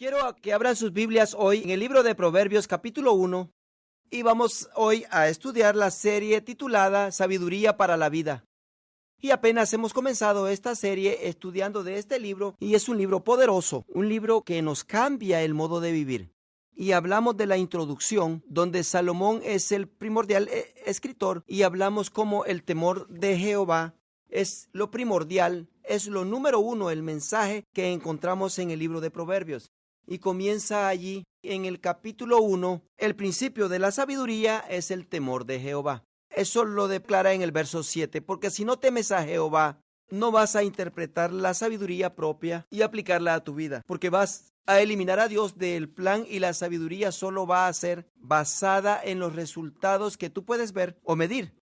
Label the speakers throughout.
Speaker 1: Quiero que abran sus Biblias hoy en el libro de Proverbios capítulo 1 y vamos hoy a estudiar la serie titulada Sabiduría para la Vida. Y apenas hemos comenzado esta serie estudiando de este libro y es un libro poderoso, un libro que nos cambia el modo de vivir. Y hablamos de la introducción, donde Salomón es el primordial escritor, y hablamos cómo el temor de Jehová es lo primordial, es lo número uno, el mensaje que encontramos en el libro de Proverbios. Y comienza allí, en el capítulo 1, el principio de la sabiduría es el temor de Jehová. Eso lo declara en el verso 7, porque si no temes a Jehová, no vas a interpretar la sabiduría propia y aplicarla a tu vida, porque vas a eliminar a Dios del plan y la sabiduría solo va a ser basada en los resultados que tú puedes ver o medir.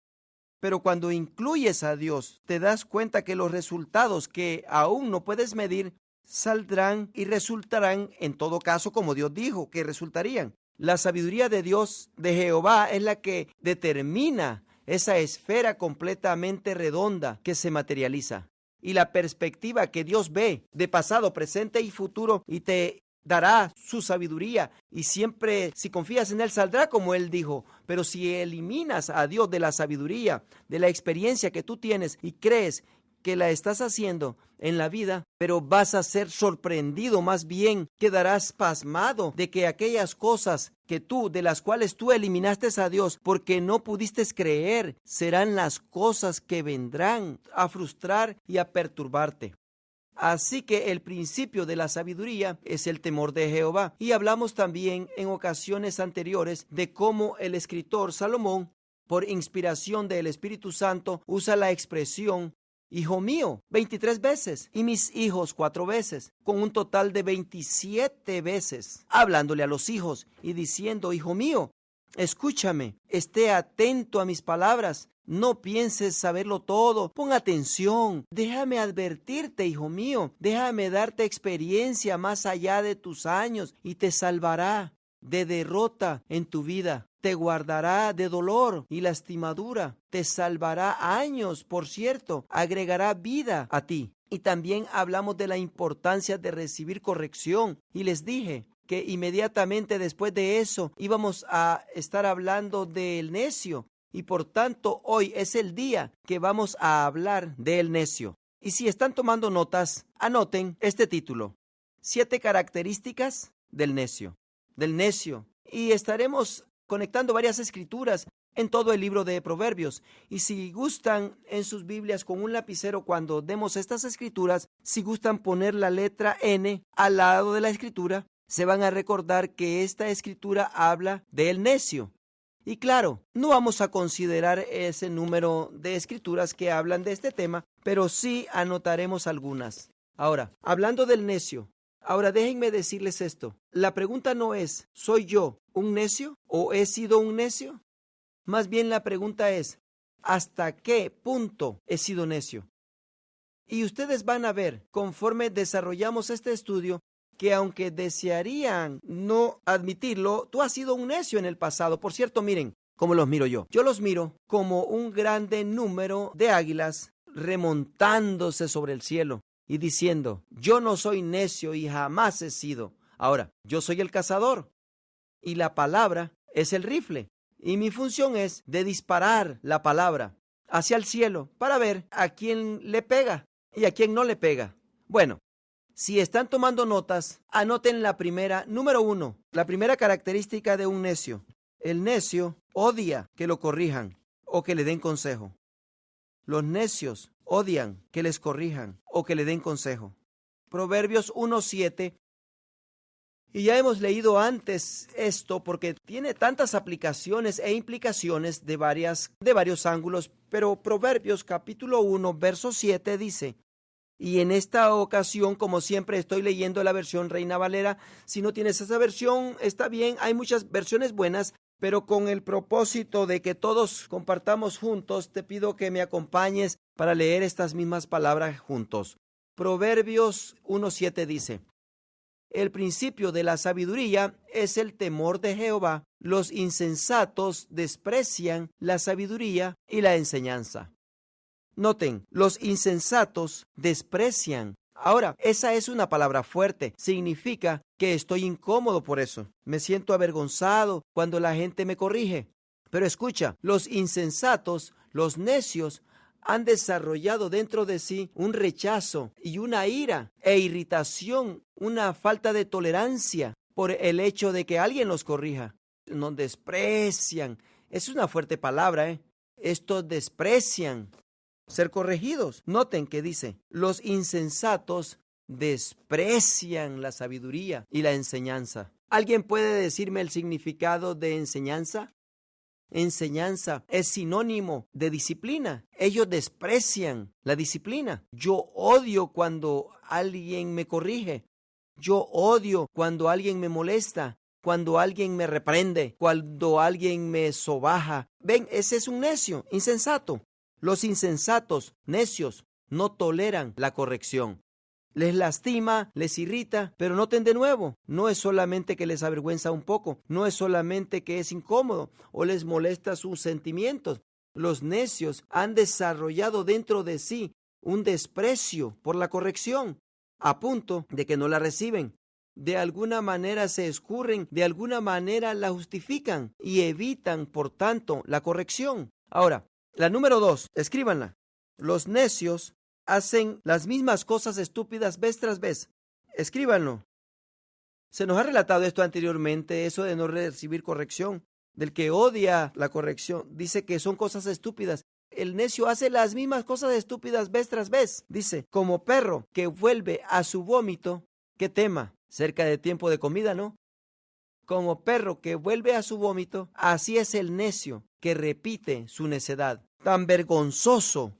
Speaker 1: Pero cuando incluyes a Dios, te das cuenta que los resultados que aún no puedes medir saldrán y resultarán en todo caso como Dios dijo que resultarían. La sabiduría de Dios, de Jehová, es la que determina esa esfera completamente redonda que se materializa. Y la perspectiva que Dios ve de pasado, presente y futuro y te dará su sabiduría. Y siempre, si confías en Él, saldrá como Él dijo. Pero si eliminas a Dios de la sabiduría, de la experiencia que tú tienes y crees que la estás haciendo en la vida, pero vas a ser sorprendido, más bien quedarás pasmado de que aquellas cosas de las cuales tú eliminaste a Dios porque no pudiste creer, serán las cosas que vendrán a frustrar y a perturbarte. Así que el principio de la sabiduría es el temor de Jehová. Y hablamos también en ocasiones anteriores de cómo el escritor Salomón, por inspiración del Espíritu Santo, usa la expresión hijo mío 23 veces y mis hijos 4 veces, con un total de 27 veces, hablándole a los hijos y diciendo, hijo mío, escúchame, esté atento a mis palabras, no pienses saberlo todo, pon atención, déjame advertirte, hijo mío, déjame darte experiencia más allá de tus años y te salvará de derrota en tu vida. Te guardará de dolor y lastimadura, te salvará años, por cierto, agregará vida a ti. Y también hablamos de la importancia de recibir corrección. Y les dije que inmediatamente después de eso íbamos a estar hablando del necio. Y por tanto, hoy es el día que vamos a hablar del necio. Y si están tomando notas, anoten este título: 7 características del necio. Y estaremos conectando varias escrituras en todo el libro de Proverbios. Y si gustan en sus Biblias con un lapicero cuando demos estas escrituras, si gustan poner la letra N al lado de la escritura, se van a recordar que esta escritura habla del necio. Y claro, no vamos a considerar ese número de escrituras que hablan de este tema, pero sí anotaremos algunas. Ahora, hablando del necio, ahora déjenme decirles esto. La pregunta no es, ¿soy yo un necio o he sido un necio? Más bien la pregunta es, ¿hasta qué punto he sido necio? Y ustedes van a ver, conforme desarrollamos este estudio, que aunque desearían no admitirlo, tú has sido un necio en el pasado. Por cierto, miren cómo los miro yo. Yo los miro como un grande número de águilas remontándose sobre el cielo y diciendo, yo no soy necio y jamás he sido. Ahora, yo soy el cazador y la palabra es el rifle. Y mi función es de disparar la palabra hacia el cielo para ver a quién le pega y a quién no le pega. Bueno, si están tomando notas, anoten la primera, número 1, la primera característica de un necio. El necio odia que lo corrijan o que le den consejo. Los necios odian que les corrijan o que le den consejo. Proverbios 1:7. Y ya hemos leído antes esto porque tiene tantas aplicaciones e implicaciones de varios ángulos, pero Proverbios capítulo 1, verso 7 dice, y en esta ocasión, como siempre, estoy leyendo la versión Reina Valera. Si no tienes esa versión, está bien, hay muchas versiones buenas, pero con el propósito de que todos compartamos juntos, te pido que me acompañes para leer estas mismas palabras juntos. Proverbios 1:7 dice, el principio de la sabiduría es el temor de Jehová. Los insensatos desprecian la sabiduría y la enseñanza. Noten, los insensatos desprecian Ahora, esa es una palabra fuerte. Significa que estoy incómodo por eso. Me siento avergonzado cuando la gente me corrige. Pero escucha, los insensatos, los necios, han desarrollado dentro de sí un rechazo y una ira e irritación, una falta de tolerancia por el hecho de que alguien los corrija. Nos desprecian. Es una fuerte palabra, ¿eh? Estos desprecian ser corregidos. Noten que dice, los insensatos desprecian la sabiduría y la enseñanza. ¿Alguien puede decirme el significado de enseñanza? Enseñanza es sinónimo de disciplina. Ellos desprecian la disciplina. Yo odio cuando alguien me corrige. Yo odio cuando alguien me molesta, cuando alguien me reprende, cuando alguien me sobaja. Ven, ese es un necio, insensato. Los insensatos, necios, no toleran la corrección. Les lastima, les irrita, pero noten de nuevo, no es solamente que les avergüenza un poco, no es solamente que es incómodo o les molesta sus sentimientos. Los necios han desarrollado dentro de sí un desprecio por la corrección, a punto de que no la reciben. De alguna manera se escurren, de alguna manera la justifican y evitan, por tanto, la corrección. Ahora, la número 2, escríbanla. Los necios hacen las mismas cosas estúpidas vez tras vez. Escríbanlo. Se nos ha relatado esto anteriormente, eso de no recibir corrección. Del que odia la corrección, dice que son cosas estúpidas. El necio hace las mismas cosas estúpidas vez tras vez. Dice, como perro que vuelve a su vómito, que tema, cerca de tiempo de comida, ¿no? Como perro que vuelve a su vómito, así es el necio que repite su necedad. Tan vergonzoso.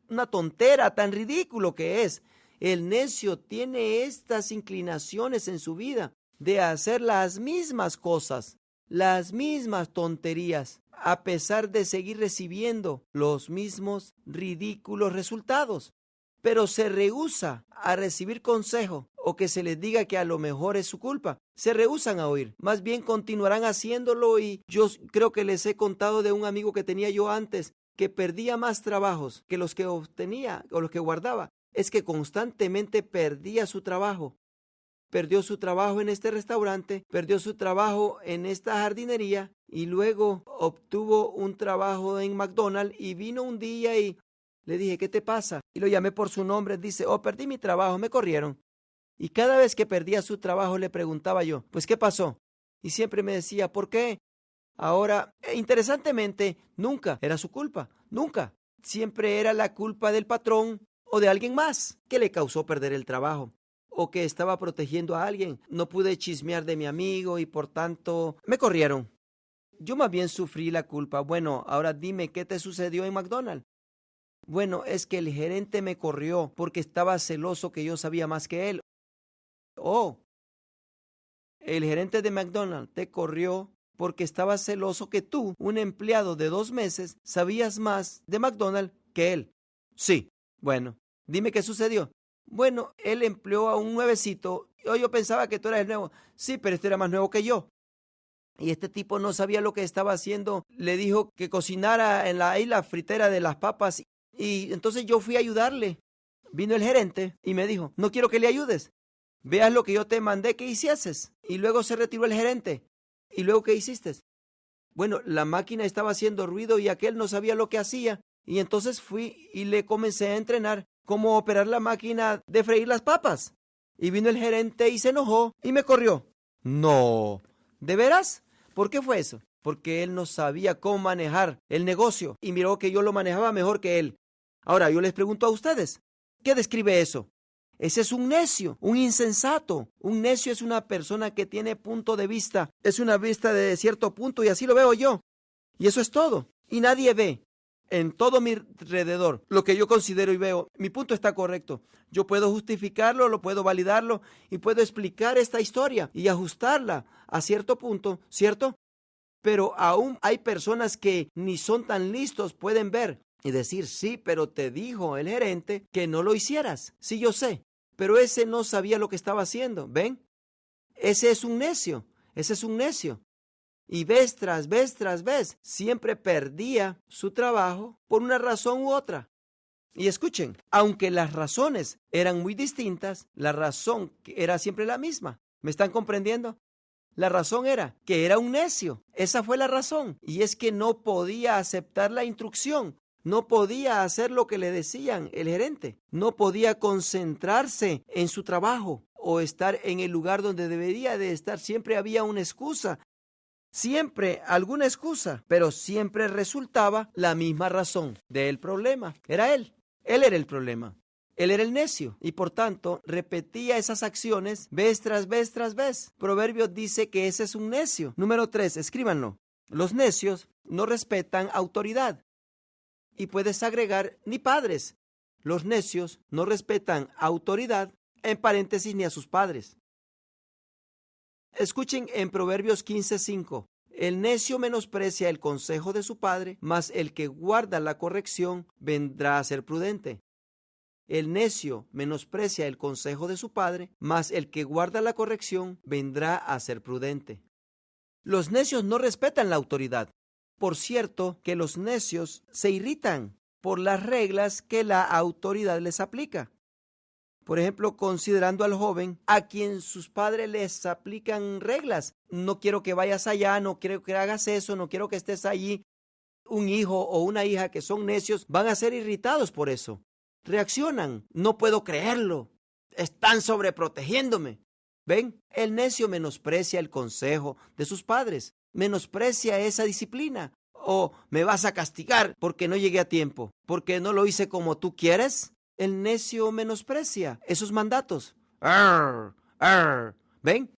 Speaker 1: Una tontera, tan ridículo que es. El necio tiene estas inclinaciones en su vida de hacer las mismas cosas, las mismas tonterías, a pesar de seguir recibiendo los mismos ridículos resultados. Pero se rehúsa a recibir consejo o que se les diga que a lo mejor es su culpa. Se rehúsan a oír. Más bien continuarán haciéndolo y yo creo que les he contado de un amigo que tenía yo antes que perdía más trabajos que los que obtenía o los que guardaba. Es que constantemente perdía su trabajo. Perdió su trabajo en este restaurante, perdió su trabajo en esta jardinería y luego obtuvo un trabajo en McDonald's y vino un día y le dije, ¿qué te pasa? Y lo llamé por su nombre. Dice, perdí mi trabajo, me corrieron. Y cada vez que perdía su trabajo le preguntaba yo, pues, ¿qué pasó? Y siempre me decía, ¿por qué? Ahora, interesantemente, nunca era su culpa, nunca. Siempre era la culpa del patrón o de alguien más que le causó perder el trabajo o que estaba protegiendo a alguien. No pude chismear de mi amigo y por tanto me corrieron. Yo más bien sufrí la culpa. Bueno, ahora dime, ¿qué te sucedió en McDonald's? Bueno, es que el gerente me corrió porque estaba celoso que yo sabía más que él. El gerente de McDonald's te corrió porque estaba celoso que tú, un empleado de 2 meses, sabías más de McDonald's que él. Sí. Bueno, dime qué sucedió. Bueno, él empleó a un nuevecito. Yo pensaba que tú eras el nuevo. Sí, pero este era más nuevo que yo. Y este tipo no sabía lo que estaba haciendo. Le dijo que cocinara en la isla fritera de las papas. Y entonces yo fui a ayudarle. Vino el gerente y me dijo, no quiero que le ayudes. Veas lo que yo te mandé que hicieses. Y luego se retiró el gerente. ¿Y luego qué hiciste? Bueno, la máquina estaba haciendo ruido y aquel no sabía lo que hacía. Y entonces fui y le comencé a entrenar cómo operar la máquina de freír las papas. Y vino el gerente y se enojó y me corrió. No, ¿de veras? ¿Por qué fue eso? Porque él no sabía cómo manejar el negocio y miró que yo lo manejaba mejor que él. Ahora yo les pregunto a ustedes, ¿qué describe eso? Ese es un necio, un insensato. Un necio es una persona que tiene punto de vista. Es una vista de cierto punto y así lo veo yo. Y eso es todo. Y nadie ve en todo mi alrededor lo que yo considero y veo. Mi punto está correcto. Yo puedo justificarlo, lo puedo validarlo y puedo explicar esta historia y ajustarla a cierto punto, ¿cierto? Pero aún hay personas que ni son tan listos, pueden ver y decir, sí, pero te dijo el gerente que no lo hicieras. Sí, yo sé, pero ese no sabía lo que estaba haciendo, ¿ven? Ese es un necio, ese es un necio. Y vez tras vez, siempre perdía su trabajo por una razón u otra. Y escuchen, aunque las razones eran muy distintas, la razón era siempre la misma. ¿Me están comprendiendo? La razón era que era un necio. Esa fue la razón. Y es que no podía aceptar la instrucción. No podía hacer lo que le decían el gerente. No podía concentrarse en su trabajo o estar en el lugar donde debería de estar. Siempre había una excusa. Siempre alguna excusa. Pero siempre resultaba la misma razón del problema. Era él. Él era el problema. Él era el necio y por tanto repetía esas acciones vez tras vez tras vez. Proverbios dice que ese es un necio. Número 3, escríbanlo. Los necios no respetan autoridad. Y puedes agregar ni padres. Los necios no respetan autoridad, en paréntesis, ni a sus padres. Escuchen en Proverbios 15:5. El necio menosprecia el consejo de su padre, mas el que guarda la corrección vendrá a ser prudente. El necio menosprecia el consejo de su padre, mas el que guarda la corrección vendrá a ser prudente. Los necios no respetan la autoridad. Por cierto que los necios se irritan por las reglas que la autoridad les aplica. Por ejemplo, considerando al joven a quien sus padres les aplican reglas. No quiero que vayas allá, no quiero que hagas eso, no quiero que estés allí. Un hijo o una hija que son necios van a ser irritados por eso. Reaccionan. No puedo creerlo. Están sobreprotegiéndome. ¿Ven? El necio menosprecia el consejo de sus padres. Menosprecia esa disciplina. O me vas a castigar porque no llegué a tiempo, porque no lo hice como tú quieres. El necio menosprecia esos mandatos. ¡Arr! ¡Arr! ¿Ven?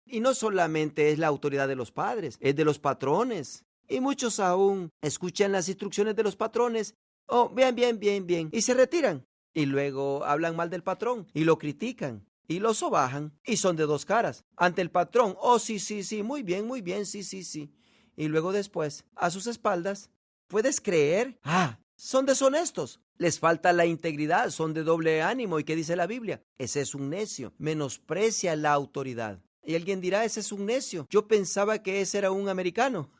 Speaker 1: Y no solamente es la autoridad de los padres, es de los patrones. Y muchos aún escuchan las instrucciones de los patrones. Oh, bien, bien, bien, bien. Y se retiran. Y luego hablan mal del patrón y lo critican y lo sobajan. Y son de dos caras. Ante el patrón, oh, sí, sí, sí, muy bien, sí, sí, sí. Y luego después, a sus espaldas, ¿puedes creer? Son deshonestos. Les falta la integridad, son de doble ánimo. ¿Y qué dice la Biblia? Ese es un necio. Menosprecia la autoridad. Y alguien dirá, ese es un necio. Yo pensaba que ese era un americano.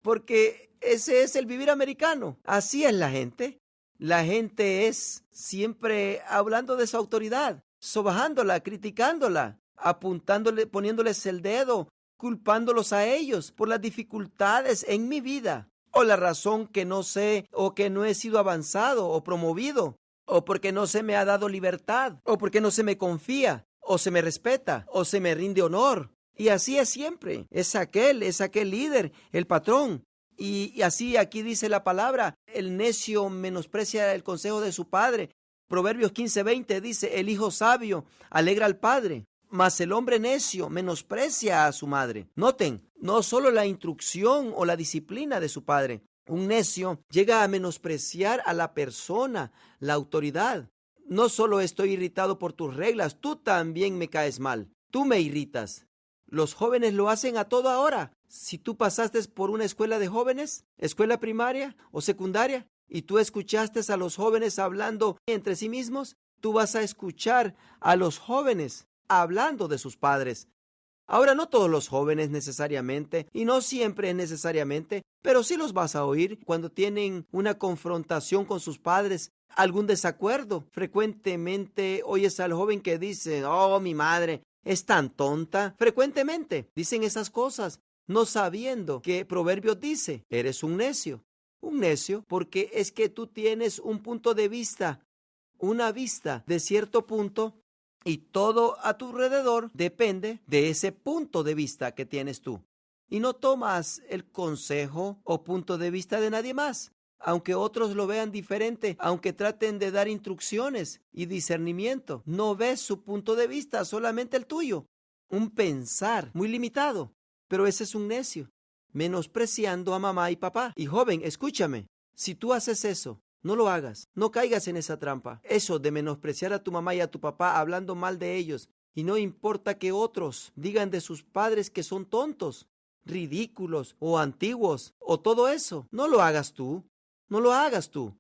Speaker 1: Porque ese es el vivir americano. Así es la gente. La gente es siempre hablando de su autoridad, sobajándola, criticándola, apuntándole, poniéndoles el dedo, culpándolos a ellos por las dificultades en mi vida, o la razón que no sé, o que no he sido avanzado o promovido, o porque no se me ha dado libertad, o porque no se me confía, o se me respeta, o se me rinde honor. Y así es siempre. Es aquel líder, el patrón. Y así aquí dice la palabra, el necio menosprecia el consejo de su padre. Proverbios 15:20 dice, el hijo sabio alegra al padre, mas el hombre necio menosprecia a su madre. Noten, no solo la instrucción o la disciplina de su padre. Un necio llega a menospreciar a la persona, la autoridad. No solo estoy irritado por tus reglas, tú también me caes mal. Tú me irritas. Los jóvenes lo hacen a toda hora. Si tú pasaste por una escuela de jóvenes, escuela primaria o secundaria, y tú escuchaste a los jóvenes hablando entre sí mismos, tú vas a escuchar a los jóvenes hablando de sus padres. Ahora, no todos los jóvenes necesariamente, y no siempre necesariamente, pero sí los vas a oír cuando tienen una confrontación con sus padres, algún desacuerdo. Frecuentemente oyes al joven que dice, oh, mi madre es tan tonta. Frecuentemente dicen esas cosas, no sabiendo que Proverbios dice, eres un necio. Un necio porque es que tú tienes un punto de vista, una vista de cierto punto, y todo a tu alrededor depende de ese punto de vista que tienes tú. Y no tomas el consejo o punto de vista de nadie más, aunque otros lo vean diferente, aunque traten de dar instrucciones y discernimiento. No ves su punto de vista, solamente el tuyo. Un pensar muy limitado. Pero ese es un necio, menospreciando a mamá y papá. Y joven, escúchame, si tú haces eso, no lo hagas, no caigas en esa trampa. Eso de menospreciar a tu mamá y a tu papá hablando mal de ellos. Y no importa que otros digan de sus padres que son tontos, ridículos o antiguos o todo eso. No lo hagas tú, no lo hagas tú.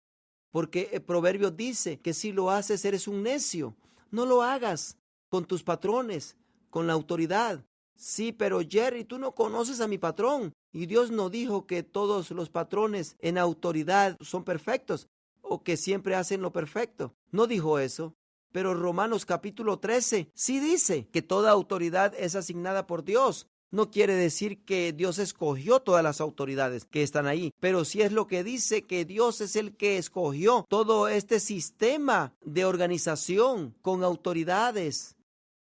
Speaker 1: Porque el proverbio dice que si lo haces eres un necio. No lo hagas con tus patrones, con la autoridad. Sí, pero Jerry, tú no conoces a mi patrón. Y Dios no dijo que todos los patrones en autoridad son perfectos. o que siempre hacen lo perfecto. No dijo eso. Pero Romanos capítulo 13 sí dice que toda autoridad es asignada por Dios. No quiere decir que Dios escogió todas las autoridades que están ahí, pero sí es lo que dice, que Dios es el que escogió todo este sistema de organización con autoridades.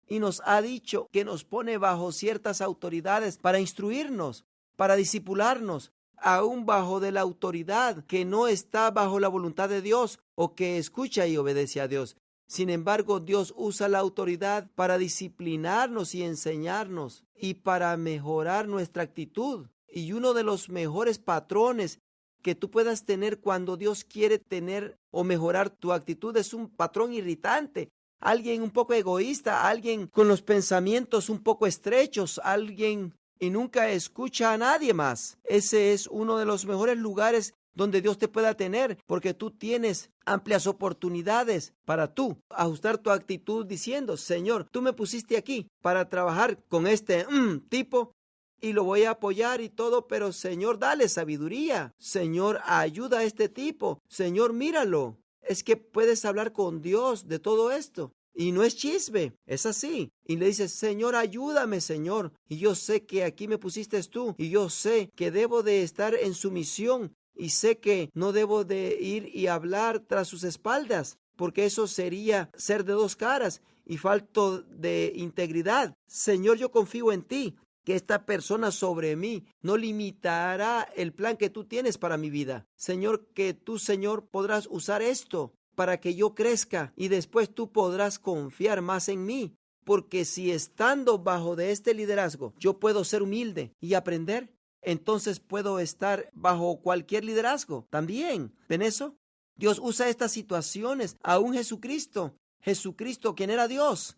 Speaker 1: Y nos ha dicho que nos pone bajo ciertas autoridades para instruirnos, para discipularnos, aún bajo de la autoridad que no está bajo la voluntad de Dios o que escucha y obedece a Dios. Sin embargo, Dios usa la autoridad para disciplinarnos y enseñarnos y para mejorar nuestra actitud. Y uno de los mejores patrones que tú puedas tener cuando Dios quiere tener o mejorar tu actitud es un patrón irritante. Alguien un poco egoísta, alguien con los pensamientos un poco estrechos, alguien y nunca escucha a nadie más. Ese es uno de los mejores lugares donde Dios te pueda tener, porque tú tienes amplias oportunidades para tú ajustar tu actitud diciendo: Señor, tú me pusiste aquí para trabajar con este tipo y lo voy a apoyar y todo, pero Señor, dale sabiduría. Señor, ayuda a este tipo. Señor, míralo. Es que puedes hablar con Dios de todo esto. Y no es chisme, es así. Y le dices: Señor, ayúdame, Señor. Y yo sé que aquí me pusiste tú. Y yo sé que debo de estar en sumisión. Y sé que no debo de ir y hablar tras sus espaldas, porque eso sería ser de dos caras y falto de integridad. Señor, yo confío en ti, que esta persona sobre mí no limitará el plan que tú tienes para mi vida. Señor, que tú, Señor, podrás usar esto para que yo crezca y después tú podrás confiar más en mí. Porque si estando bajo de este liderazgo yo puedo ser humilde y aprender, entonces puedo estar bajo cualquier liderazgo también. ¿Ven eso? Dios usa estas situaciones. Aún Jesucristo, quien era Dios,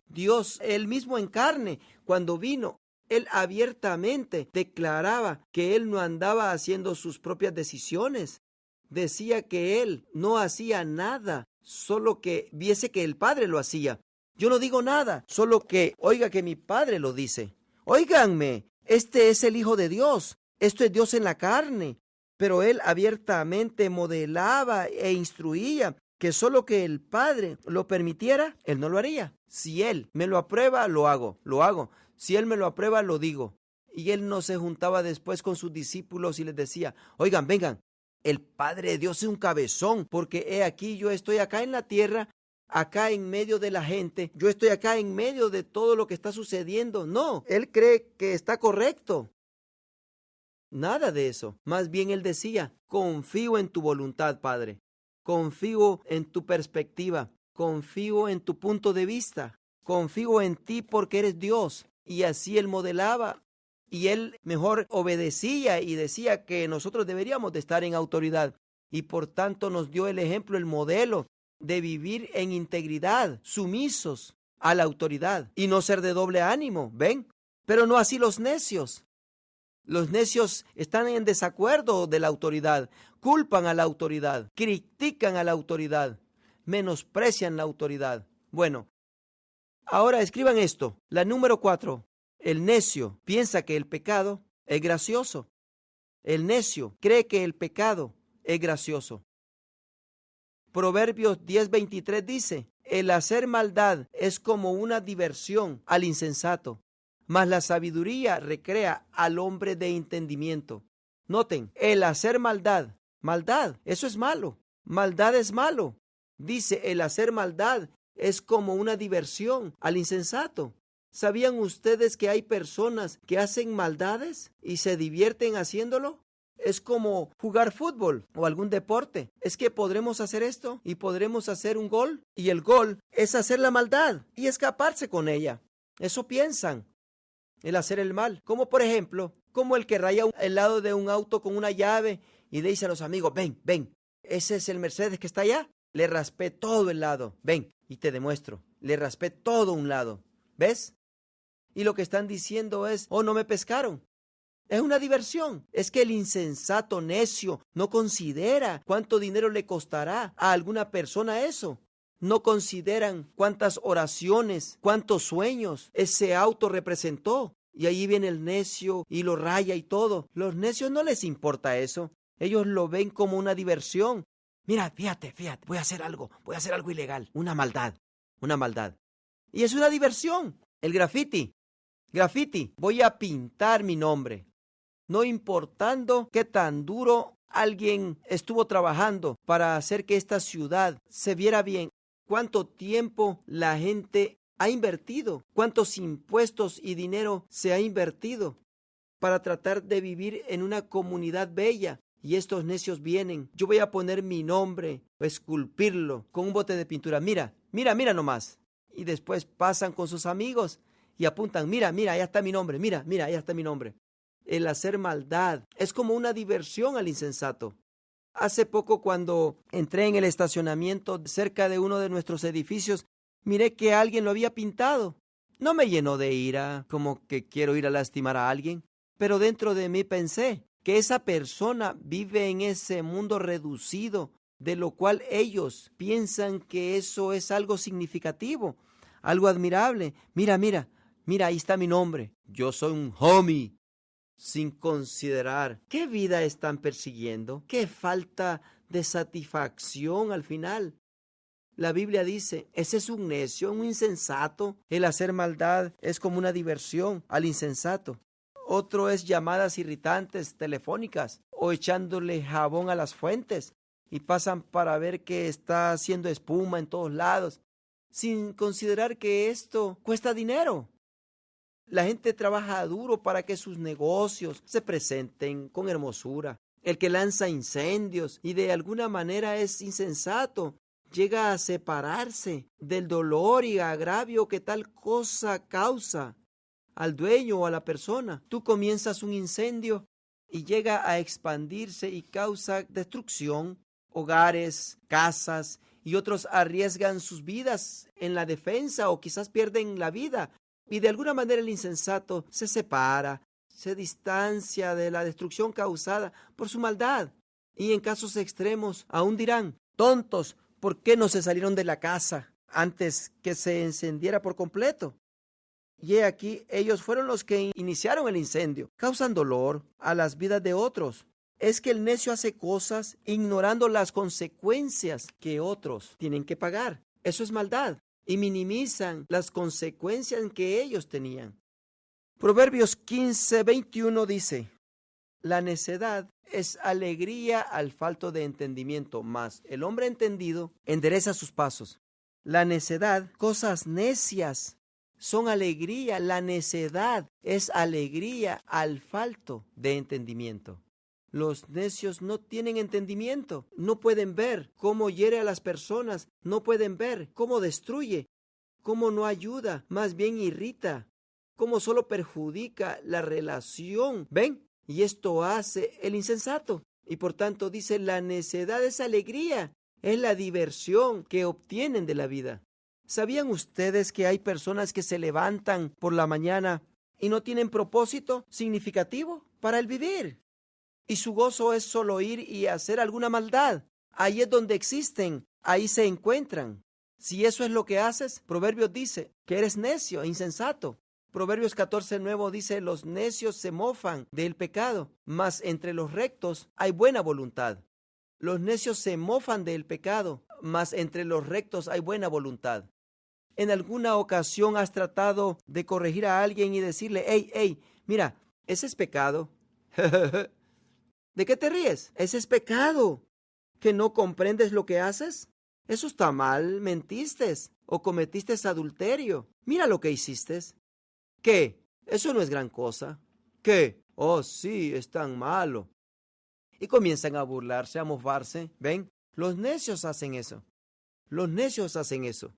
Speaker 1: Él mismo en carne, cuando vino, Él abiertamente declaraba que Él no andaba haciendo sus propias decisiones. Decía que Él no hacía nada, solo que viese que el Padre lo hacía. Yo no digo nada, solo que oiga que mi Padre lo dice. Óiganme, este es el Hijo de Dios. Esto es Dios en la carne, pero Él abiertamente modelaba e instruía que solo que el Padre lo permitiera, Él no lo haría. Si Él me lo aprueba, lo hago. Si Él me lo aprueba, lo digo. Y Él no se juntaba después con sus discípulos y les decía: oigan, vengan, el Padre de Dios es un cabezón, porque he aquí, yo estoy acá en la tierra, acá en medio de la gente, yo estoy acá en medio de todo lo que está sucediendo. No, Él cree que está correcto. Nada de eso. Más bien Él decía: confío en tu voluntad, Padre. Confío en tu perspectiva. Confío en tu punto de vista. Confío en ti porque eres Dios. Y así Él modelaba. Y Él mejor obedecía y decía que nosotros deberíamos de estar en autoridad. Y por tanto nos dio el ejemplo, el modelo de vivir en integridad, sumisos a la autoridad y no ser de doble ánimo. ¿Ven? Pero no así los necios. Los necios están en desacuerdo de la autoridad, culpan a la autoridad, critican a la autoridad, menosprecian la autoridad. Bueno, ahora escriban esto, la número 4. El necio piensa que el pecado es gracioso. El necio cree que el pecado es gracioso. Proverbios 10:23 dice: el hacer maldad es como una diversión al insensato, mas la sabiduría recrea al hombre de entendimiento. Noten, el hacer maldad, eso es malo. Maldad es malo. Dice, el hacer maldad es como una diversión al insensato. ¿Sabían ustedes que hay personas que hacen maldades y se divierten haciéndolo? Es como jugar fútbol o algún deporte. Es que podremos hacer esto y podremos hacer un gol. Y el gol es hacer la maldad y escaparse con ella. Eso piensan. El hacer el mal. Como por ejemplo, como el que raya el lado de un auto con una llave y le dice a los amigos: ven, ese es el Mercedes que está allá. Le raspé todo el lado. Ven y te demuestro. Le raspé todo un lado. ¿Ves? Y lo que están diciendo es: oh, no me pescaron. Es una diversión. Es que el insensato necio no considera cuánto dinero le costará a alguna persona eso. No consideran cuántas oraciones, cuántos sueños ese auto representó. Y ahí viene el necio y lo raya y todo. Los necios no les importa eso. Ellos lo ven como una diversión. Mira, fíjate, voy a hacer algo ilegal, una maldad. Y es una diversión, el graffiti. Voy a pintar mi nombre, no importando qué tan duro alguien estuvo trabajando para hacer que esta ciudad se viera bien. Cuánto tiempo la gente ha invertido, cuántos impuestos y dinero se ha invertido para tratar de vivir en una comunidad bella. Y estos necios vienen, yo voy a poner mi nombre, esculpirlo con un bote de pintura. Mira nomás. Y después pasan con sus amigos y apuntan, mira, allá está mi nombre, mira, allá está mi nombre. El hacer maldad es como una diversión al insensato. Hace poco, cuando entré en el estacionamiento cerca de uno de nuestros edificios, miré que alguien lo había pintado. No me llenó de ira, como que quiero ir a lastimar a alguien, pero dentro de mí pensé que esa persona vive en ese mundo reducido, de lo cual ellos piensan que eso es algo significativo, algo admirable. Mira, ahí está mi nombre. Yo soy un homie. Sin considerar qué vida están persiguiendo, qué falta de satisfacción al final. La Biblia dice, ese es un necio, un insensato. El hacer maldad es como una diversión al insensato. Otro es llamadas irritantes telefónicas o echándole jabón a las fuentes y pasan para ver que está haciendo espuma en todos lados, sin considerar que esto cuesta dinero. La gente trabaja duro para que sus negocios se presenten con hermosura. El que lanza incendios y de alguna manera es insensato, llega a separarse del dolor y agravio que tal cosa causa al dueño o a la persona. Tú comienzas un incendio y llega a expandirse y causa destrucción. Hogares, casas y otros arriesgan sus vidas en la defensa o quizás pierden la vida. Y de alguna manera el insensato se separa, se distancia de la destrucción causada por su maldad. Y en casos extremos aún dirán, tontos, ¿por qué no se salieron de la casa antes que se encendiera por completo? Y he aquí, ellos fueron los que iniciaron el incendio, causan dolor a las vidas de otros. Es que el necio hace cosas ignorando las consecuencias que otros tienen que pagar. Eso es maldad. Y minimizan las consecuencias que ellos tenían. Proverbios 15:21 dice, la necedad es alegría al falto de entendimiento, mas el hombre entendido endereza sus pasos. La necedad, cosas necias, son alegría. La necedad es alegría al falto de entendimiento. Los necios no tienen entendimiento, no pueden ver cómo hiere a las personas, no pueden ver cómo destruye, cómo no ayuda, más bien irrita, cómo solo perjudica la relación. ¿Ven? Y esto hace el insensato. Y por tanto dice, la necedad es alegría, es la diversión que obtienen de la vida. ¿Sabían ustedes que hay personas que se levantan por la mañana y no tienen propósito significativo para el vivir? Y su gozo es solo ir y hacer alguna maldad. Ahí es donde existen, ahí se encuentran. Si eso es lo que haces, Proverbios dice que eres necio e insensato. Proverbios 14:9 dice, los necios se mofan del pecado, mas entre los rectos hay buena voluntad. Los necios se mofan del pecado, mas entre los rectos hay buena voluntad. ¿En alguna ocasión has tratado de corregir a alguien y decirle, hey, mira, ese es pecado? ¿De qué te ríes? Ese es pecado. ¿Que no comprendes lo que haces? Eso está mal, mentiste o cometiste adulterio. Mira lo que hiciste. ¿Qué? Eso no es gran cosa. ¿Qué? Oh, sí, es tan malo. Y comienzan a burlarse, a mofarse. ¿Ven? Los necios hacen eso. Los necios hacen eso.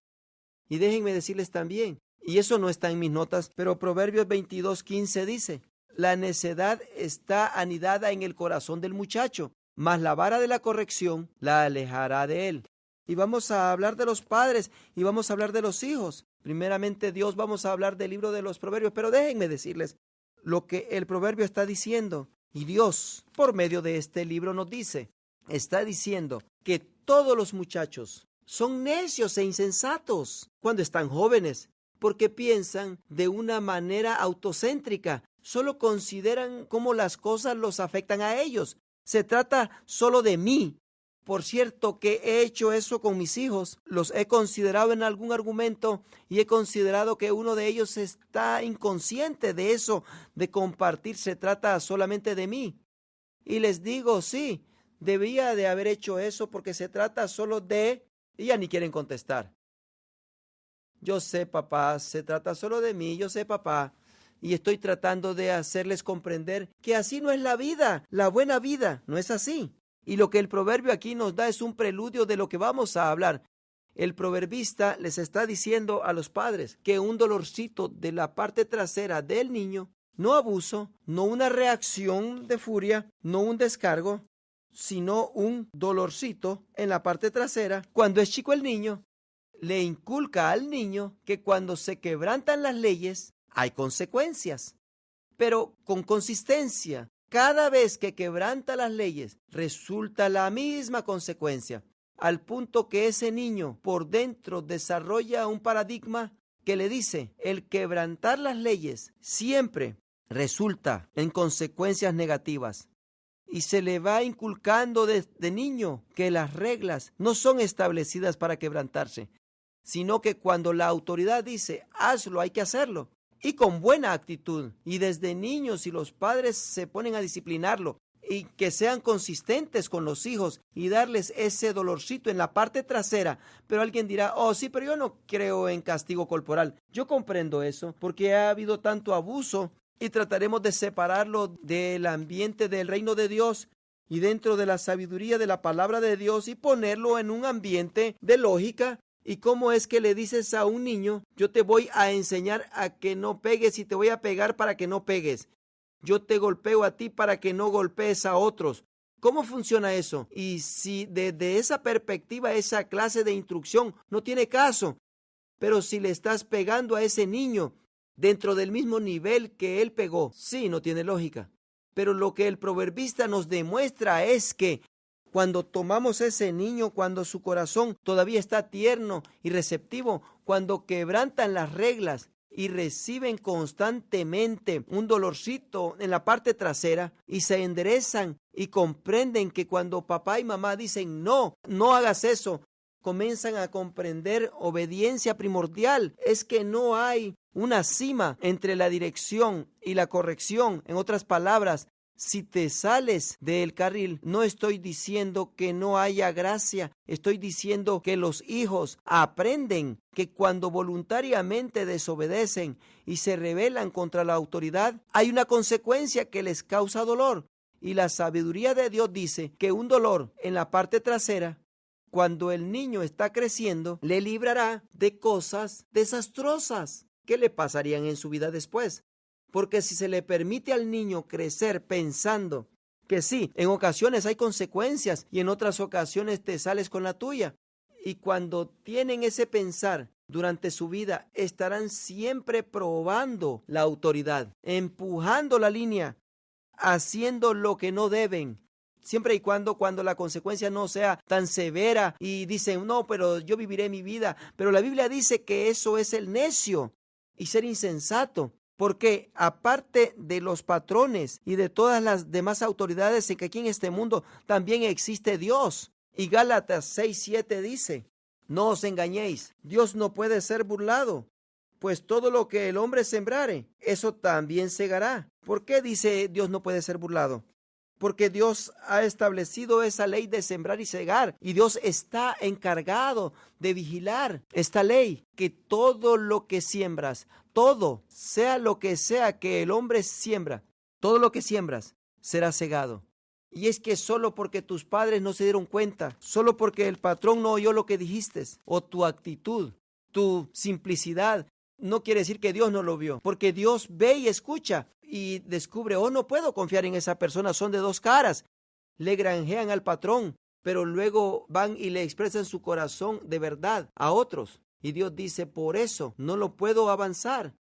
Speaker 1: Y déjenme decirles también, y eso no está en mis notas, pero Proverbios 22:15 dice, la necedad está anidada en el corazón del muchacho, mas la vara de la corrección la alejará de él. Y vamos a hablar de los padres y vamos a hablar de los hijos. Primeramente Dios, vamos a hablar del libro de los Proverbios, pero déjenme decirles lo que el Proverbio está diciendo. Y Dios, por medio de este libro nos dice, está diciendo que todos los muchachos son necios e insensatos cuando están jóvenes, porque piensan de una manera autocéntrica. Solo consideran cómo las cosas los afectan a ellos. Se trata solo de mí. Por cierto que he hecho eso con mis hijos, los he considerado en algún argumento y he considerado que uno de ellos está inconsciente de eso, de compartir, se trata solamente de mí. Y les digo, sí, debía de haber hecho eso porque se trata solo de... Y ya ni quieren contestar. Yo sé, papá, se trata solo de mí, yo sé, papá. Y estoy tratando de hacerles comprender que así no es la vida, la buena vida, no es así. Y lo que el proverbio aquí nos da es un preludio de lo que vamos a hablar. El proverbista les está diciendo a los padres que un dolorcito de la parte trasera del niño, no abuso, no una reacción de furia, no un descargo, sino un dolorcito en la parte trasera. Cuando es chico el niño, le inculca al niño que cuando se quebrantan las leyes, hay consecuencias, pero con consistencia. Cada vez que quebranta las leyes, resulta la misma consecuencia, al punto que ese niño por dentro desarrolla un paradigma que le dice, el quebrantar las leyes siempre resulta en consecuencias negativas. Y se le va inculcando desde niño que las reglas no son establecidas para quebrantarse, sino que cuando la autoridad dice, hazlo, hay que hacerlo. Y con buena actitud. Y desde niños, si los padres se ponen a disciplinarlo y que sean consistentes con los hijos y darles ese dolorcito en la parte trasera. Pero alguien dirá, oh sí, pero yo no creo en castigo corporal. Yo comprendo eso porque ha habido tanto abuso y trataremos de separarlo del ambiente del reino de Dios y dentro de la sabiduría de la palabra de Dios y ponerlo en un ambiente de lógica. ¿Y cómo es que le dices a un niño, yo te voy a enseñar a que no pegues y te voy a pegar para que no pegues? Yo te golpeo a ti para que no golpees a otros. ¿Cómo funciona eso? Y si desde esa perspectiva, esa clase de instrucción no tiene caso, pero si le estás pegando a ese niño dentro del mismo nivel que él pegó, sí, no tiene lógica. Pero lo que el proverbista nos demuestra es que cuando tomamos ese niño, cuando su corazón todavía está tierno y receptivo, cuando quebrantan las reglas y reciben constantemente un dolorcito en la parte trasera y se enderezan y comprenden que cuando papá y mamá dicen no, no hagas eso, comienzan a comprender obediencia primordial. Es que no hay una cima entre la dirección y la corrección. En otras palabras, si te sales del carril, no estoy diciendo que no haya gracia, estoy diciendo que los hijos aprenden que cuando voluntariamente desobedecen y se rebelan contra la autoridad, hay una consecuencia que les causa dolor. Y la sabiduría de Dios dice que un dolor en la parte trasera, cuando el niño está creciendo, le librará de cosas desastrosas que le pasarían en su vida después. Porque si se le permite al niño crecer pensando que sí, en ocasiones hay consecuencias y en otras ocasiones te sales con la tuya. Y cuando tienen ese pensar durante su vida, estarán siempre probando la autoridad, empujando la línea, haciendo lo que no deben. Siempre y cuando la consecuencia no sea tan severa y dicen, no, pero yo viviré mi vida. Pero la Biblia dice que eso es el necio y ser insensato. Porque aparte de los patrones y de todas las demás autoridades que aquí en este mundo también existe Dios. Y Gálatas 6:7 dice, no os engañéis, Dios no puede ser burlado, pues todo lo que el hombre sembrare, eso también segará. ¿Por qué dice Dios no puede ser burlado? Porque Dios ha establecido esa ley de sembrar y segar. Y Dios está encargado de vigilar esta ley. Que todo lo que siembras, todo, sea lo que sea que el hombre siembra, todo lo que siembras será segado. Y es que solo porque tus padres no se dieron cuenta, solo porque el patrón no oyó lo que dijiste, o tu actitud, tu simplicidad, no quiere decir que Dios no lo vio, porque Dios ve y escucha y descubre, oh, no puedo confiar en esa persona, son de dos caras. Le granjean al patrón, pero luego van y le expresan su corazón de verdad a otros. Y Dios dice, por eso no lo puedo avanzar.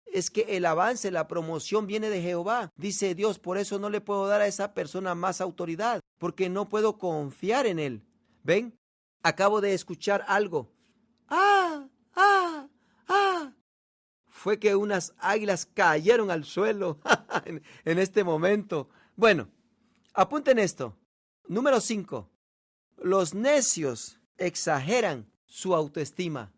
Speaker 1: Es que el avance, la promoción viene de Jehová. Dice Dios, por eso no le puedo dar a esa persona más autoridad, porque no puedo confiar en él. ¿Ven? Acabo de escuchar algo. ¡Ah! ¡Ah! ¡Ah! Fue que unas águilas cayeron al suelo en este momento. Bueno, apunten esto. Número 5. Los necios exageran su autoestima.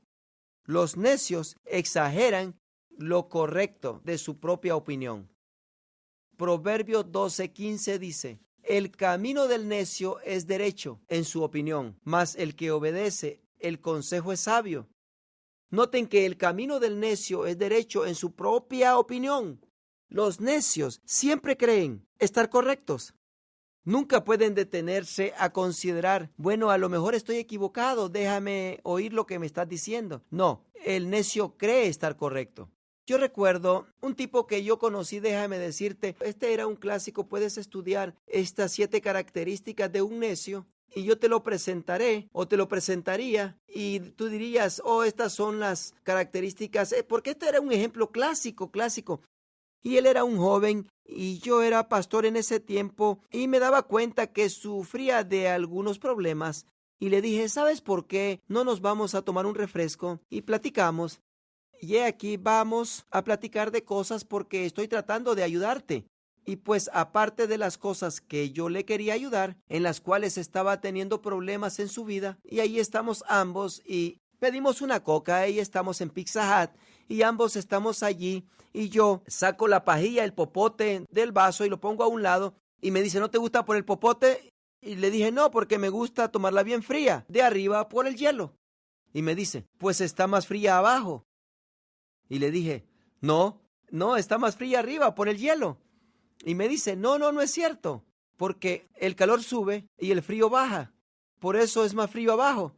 Speaker 1: Los necios exageran lo correcto de su propia opinión. Proverbios 12:15 dice: el camino del necio es derecho en su opinión, mas el que obedece el consejo es sabio. Noten que el camino del necio es derecho en su propia opinión. Los necios siempre creen estar correctos. Nunca pueden detenerse a considerar, bueno, a lo mejor estoy equivocado, déjame oír lo que me estás diciendo. No, el necio cree estar correcto. Yo recuerdo un tipo que yo conocí, déjame decirte, este era un clásico, puedes estudiar estas 7 características de un necio y yo te lo presentaré o te lo presentaría y tú dirías, oh, estas son las características, porque este era un ejemplo clásico. Y él era un joven y yo era pastor en ese tiempo y me daba cuenta que sufría de algunos problemas. Y le dije, ¿sabes por qué no nos vamos a tomar un refresco? Y platicamos. Y aquí vamos a platicar de cosas porque estoy tratando de ayudarte. Y pues aparte de las cosas que yo le quería ayudar, en las cuales estaba teniendo problemas en su vida, y ahí estamos ambos y pedimos una coca y estamos en Pizza Hut y ambos estamos allí y yo saco la pajilla, el popote del vaso y lo pongo a un lado y me dice, ¿no te gusta por el popote? Y le dije, no, porque me gusta tomarla bien fría, de arriba por el hielo. Y me dice, pues está más fría abajo. Y le dije, no, está más fría arriba por el hielo. Y me dice, no es cierto, porque el calor sube y el frío baja. Por eso es más frío abajo.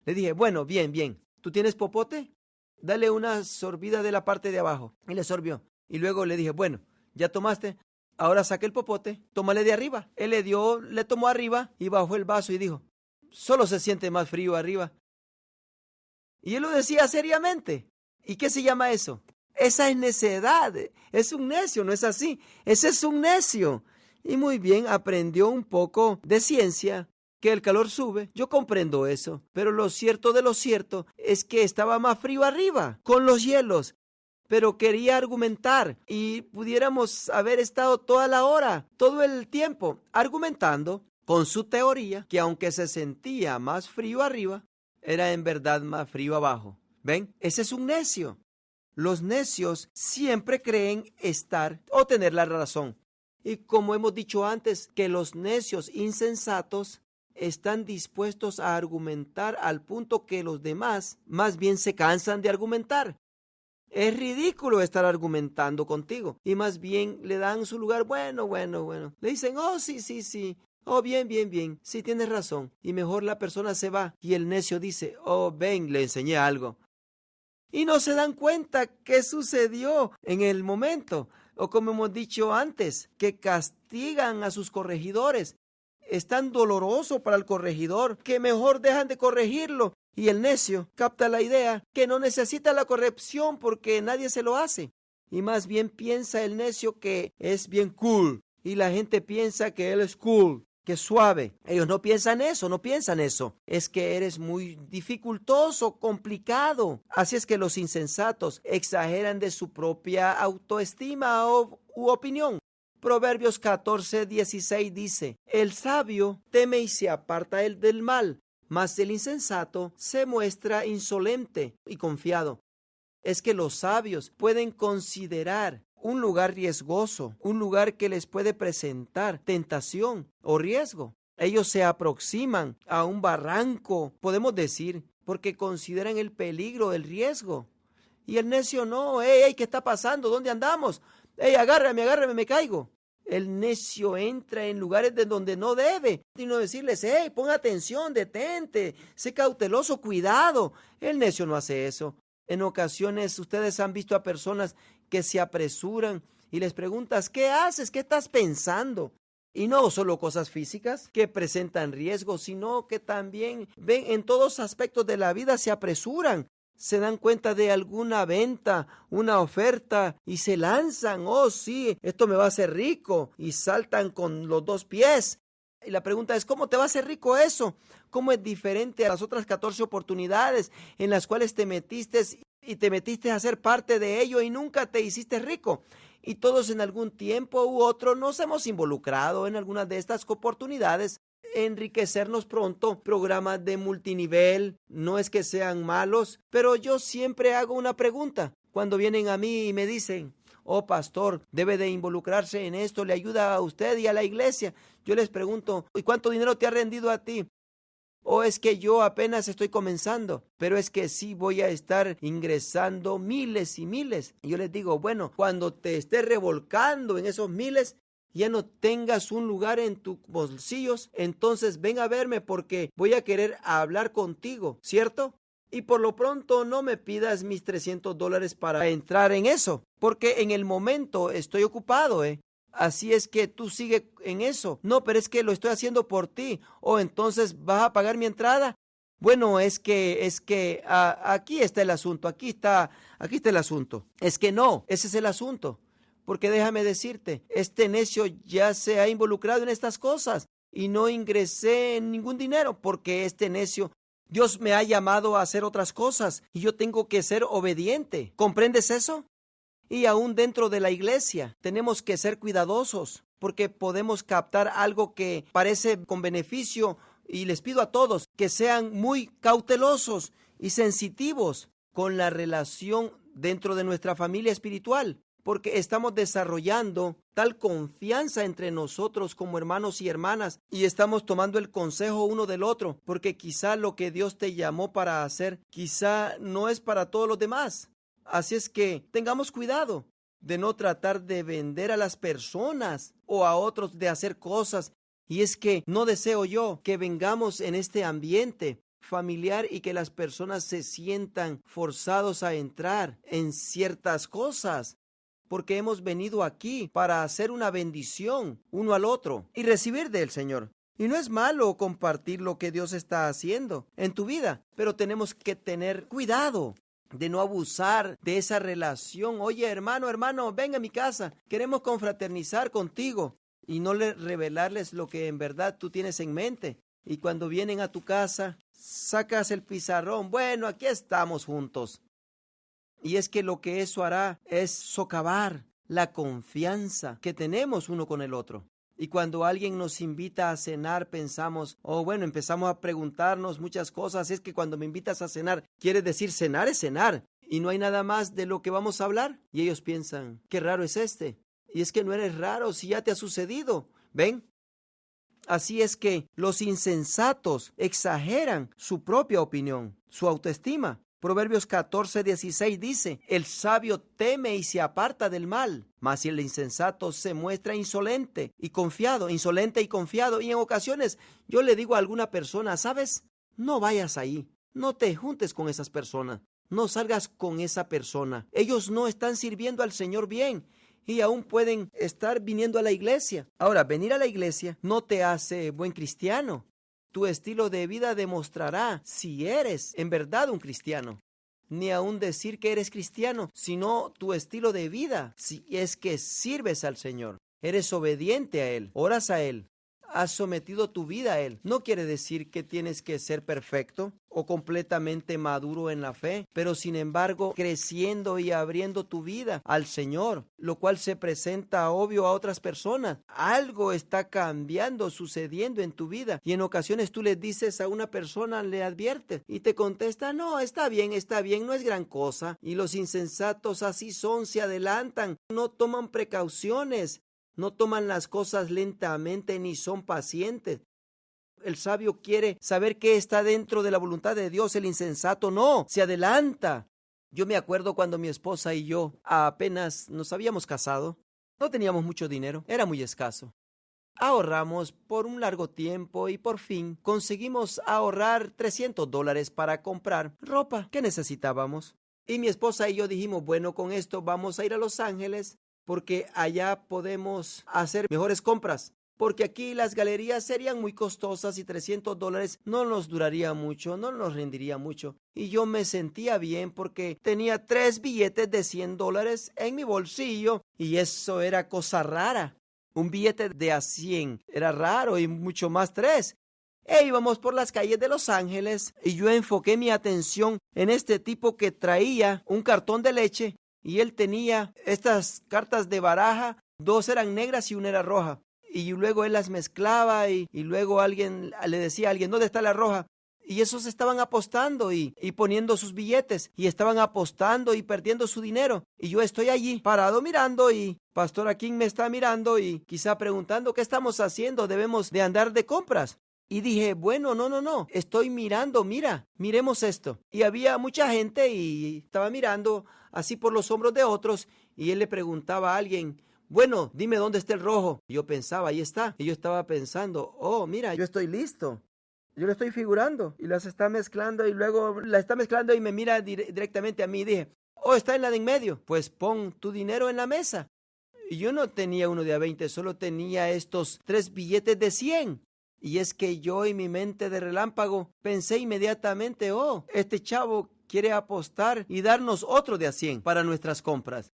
Speaker 1: Le dije, bueno, bien. ¿Tú tienes popote? Dale una sorbida de la parte de abajo. Y le sorbió. Y luego le dije, bueno, ya tomaste. Ahora saque el popote, tómale de arriba. Él le tomó arriba y bajó el vaso y dijo, solo se siente más frío arriba. Y él lo decía seriamente. ¿Y qué se llama eso? Esa es necedad. Es un necio, ¿no es así? Ese es un necio. Y muy bien, aprendió un poco de ciencia, que el calor sube. Yo comprendo eso. Pero lo cierto de lo cierto es que estaba más frío arriba, con los hielos. Pero quería argumentar y pudiéramos haber estado toda la hora, todo el tiempo, argumentando con su teoría que aunque se sentía más frío arriba, era en verdad más frío abajo. ¿Ven? Ese es un necio. Los necios siempre creen estar o tener la razón. Y como hemos dicho antes, que los necios insensatos están dispuestos a argumentar al punto que los demás más bien se cansan de argumentar. Es ridículo estar argumentando contigo y más bien le dan su lugar, bueno. Le dicen, oh, sí. Oh, bien. Sí, tienes razón. Y mejor la persona se va y el necio dice, oh, ven, le enseñé algo. Y no se dan cuenta qué sucedió en el momento. O como hemos dicho antes, que castigan a sus corregidores. Es tan doloroso para el corregidor que mejor dejan de corregirlo. Y el necio capta la idea que no necesita la corrección porque nadie se lo hace. Y más bien piensa el necio que es bien cool. Y la gente piensa que él es cool, que es suave. Ellos no piensan eso. Es que eres muy dificultoso, complicado. Así es que los insensatos exageran de su propia autoestima u opinión. Proverbios 14:16 dice, el sabio teme y se aparta del mal, mas el insensato se muestra insolente y confiado. Es que los sabios pueden considerar un lugar riesgoso, un lugar que les puede presentar tentación o riesgo. Ellos se aproximan a un barranco, podemos decir, porque consideran el peligro, el riesgo. Y el necio no, ¿qué está pasando? ¿Dónde andamos? Agárrame, me caigo. El necio entra en lugares de donde no debe. Y no decirles, pon atención, detente, sé cauteloso, cuidado. El necio no hace eso. En ocasiones ustedes han visto a personas que se apresuran y les preguntas, ¿qué haces? ¿Qué estás pensando? Y no solo cosas físicas que presentan riesgo, sino que también ven en todos aspectos de la vida, se apresuran. Se dan cuenta de alguna venta, una oferta y se lanzan. Oh, sí, esto me va a hacer rico. Y saltan con los 2 pies. Y la pregunta es, ¿cómo te va a hacer rico eso? ¿Cómo es diferente a las otras 14 oportunidades en las cuales te metiste a ser parte de ello y nunca te hiciste rico? Y todos en algún tiempo u otro nos hemos involucrado en algunas de estas oportunidades enriquecernos pronto. Programas de multinivel, no es que sean malos, pero yo siempre hago una pregunta. Cuando vienen a mí y me dicen, oh pastor, debe de involucrarse en esto, le ayuda a usted y a la iglesia. Yo les pregunto, ¿y cuánto dinero te ha rendido a ti? O es que yo apenas estoy comenzando, pero es que sí voy a estar ingresando miles y miles. Y yo les digo, bueno, cuando te estés revolcando en esos miles, ya no tengas un lugar en tus bolsillos, entonces ven a verme porque voy a querer hablar contigo, ¿cierto? Y por lo pronto no me pidas mis $300 para entrar en eso, porque en el momento estoy ocupado, Así es que tú sigue en eso. No, pero es que lo estoy haciendo por ti. O entonces vas a pagar mi entrada. Bueno, es que aquí está el asunto. Aquí está el asunto. Es que no, ese es el asunto. Porque déjame decirte, este necio ya se ha involucrado en estas cosas y no ingresé en ningún dinero porque este necio, Dios me ha llamado a hacer otras cosas y yo tengo que ser obediente. ¿Comprendes eso? Y aún dentro de la iglesia tenemos que ser cuidadosos porque podemos captar algo que parece con beneficio y les pido a todos que sean muy cautelosos y sensitivos con la relación dentro de nuestra familia espiritual porque estamos desarrollando tal confianza entre nosotros como hermanos y hermanas y estamos tomando el consejo uno del otro porque quizá lo que Dios te llamó para hacer quizá no es para todos los demás. Así es que tengamos cuidado de no tratar de vender a las personas o a otros de hacer cosas. Y es que no deseo yo que vengamos en este ambiente familiar y que las personas se sientan forzados a entrar en ciertas cosas. Porque hemos venido aquí para hacer una bendición uno al otro y recibir del Señor. Y no es malo compartir lo que Dios está haciendo en tu vida, pero tenemos que tener cuidado de no abusar de esa relación. Oye, hermano, ven a mi casa, queremos confraternizar contigo y no revelarles lo que en verdad tú tienes en mente. Y cuando vienen a tu casa, sacas el pizarrón. Bueno, aquí estamos juntos. Y es que lo que eso hará es socavar la confianza que tenemos uno con el otro. Y cuando alguien nos invita a cenar, pensamos, empezamos a preguntarnos muchas cosas. Es que cuando me invitas a cenar, quiere decir cenar es cenar. Y no hay nada más de lo que vamos a hablar. Y ellos piensan, qué raro es este. Y es que no eres raro si ya te ha sucedido. ¿Ven? Así es que los insensatos exageran su propia opinión, su autoestima. Proverbios 14:16 dice, el sabio teme y se aparta del mal, mas el insensato se muestra insolente y confiado. Y en ocasiones yo le digo a alguna persona, ¿sabes? No vayas ahí, no te juntes con esas personas, no salgas con esa persona. Ellos no están sirviendo al Señor bien y aún pueden estar viniendo a la iglesia. Ahora, venir a la iglesia no te hace buen cristiano. Tu estilo de vida demostrará si eres en verdad un cristiano. Ni aún decir que eres cristiano, sino tu estilo de vida. Si es que sirves al Señor, eres obediente a Él, oras a Él, has sometido tu vida a Él. No quiere decir que tienes que ser perfecto o completamente maduro en la fe, pero sin embargo creciendo y abriendo tu vida al Señor, lo cual se presenta obvio a otras personas. Algo está cambiando, sucediendo en tu vida y en ocasiones tú le dices a una persona, le adviertes y te contesta, no, está bien, no es gran cosa. Y los insensatos así son, se adelantan, no toman precauciones. No toman las cosas lentamente ni son pacientes. El sabio quiere saber qué está dentro de la voluntad de Dios. El insensato no, se adelanta. Yo me acuerdo cuando mi esposa y yo apenas nos habíamos casado. No teníamos mucho dinero, era muy escaso. Ahorramos por un largo tiempo y por fin conseguimos ahorrar $300 para comprar ropa que necesitábamos. Y mi esposa y yo dijimos, bueno, con esto vamos a ir a Los Ángeles, porque allá podemos hacer mejores compras, porque aquí las galerías serían muy costosas y $300 no nos duraría mucho, no nos rendiría mucho. Y yo me sentía bien porque tenía 3 billetes de $100 en mi bolsillo y eso era cosa rara. Un billete de a 100 era raro y mucho más 3. Íbamos por las calles de Los Ángeles y yo enfoqué mi atención en este tipo que traía un cartón de leche. Y él tenía estas cartas de baraja, 2 eran negras y 1 era roja. y luego él las mezclaba y luego alguien le decía a alguien, ¿dónde está la roja? Y esos estaban apostando y poniendo sus billetes y estaban apostando y perdiendo su dinero. Y yo estoy allí parado mirando y Pastor Akin me está mirando y quizá preguntando qué estamos haciendo, debemos de andar de compras. Y dije, bueno, no, estoy mirando, miremos esto. Y había mucha gente y estaba mirando así por los hombros de otros y él le preguntaba a alguien, bueno, dime dónde está el rojo. Y yo pensaba, ahí está. Y yo estaba pensando, oh, mira, yo estoy listo. Yo lo estoy figurando y las está mezclando y luego la está mezclando y me mira directamente a mí y dije, oh, está en la de en medio, pues pon tu dinero en la mesa. Y yo no tenía uno de a 20, solo tenía estos 3 billetes de 100. Y es que yo en mi mente de relámpago pensé inmediatamente, oh, este chavo quiere apostar y darnos otro de a 100 para nuestras compras.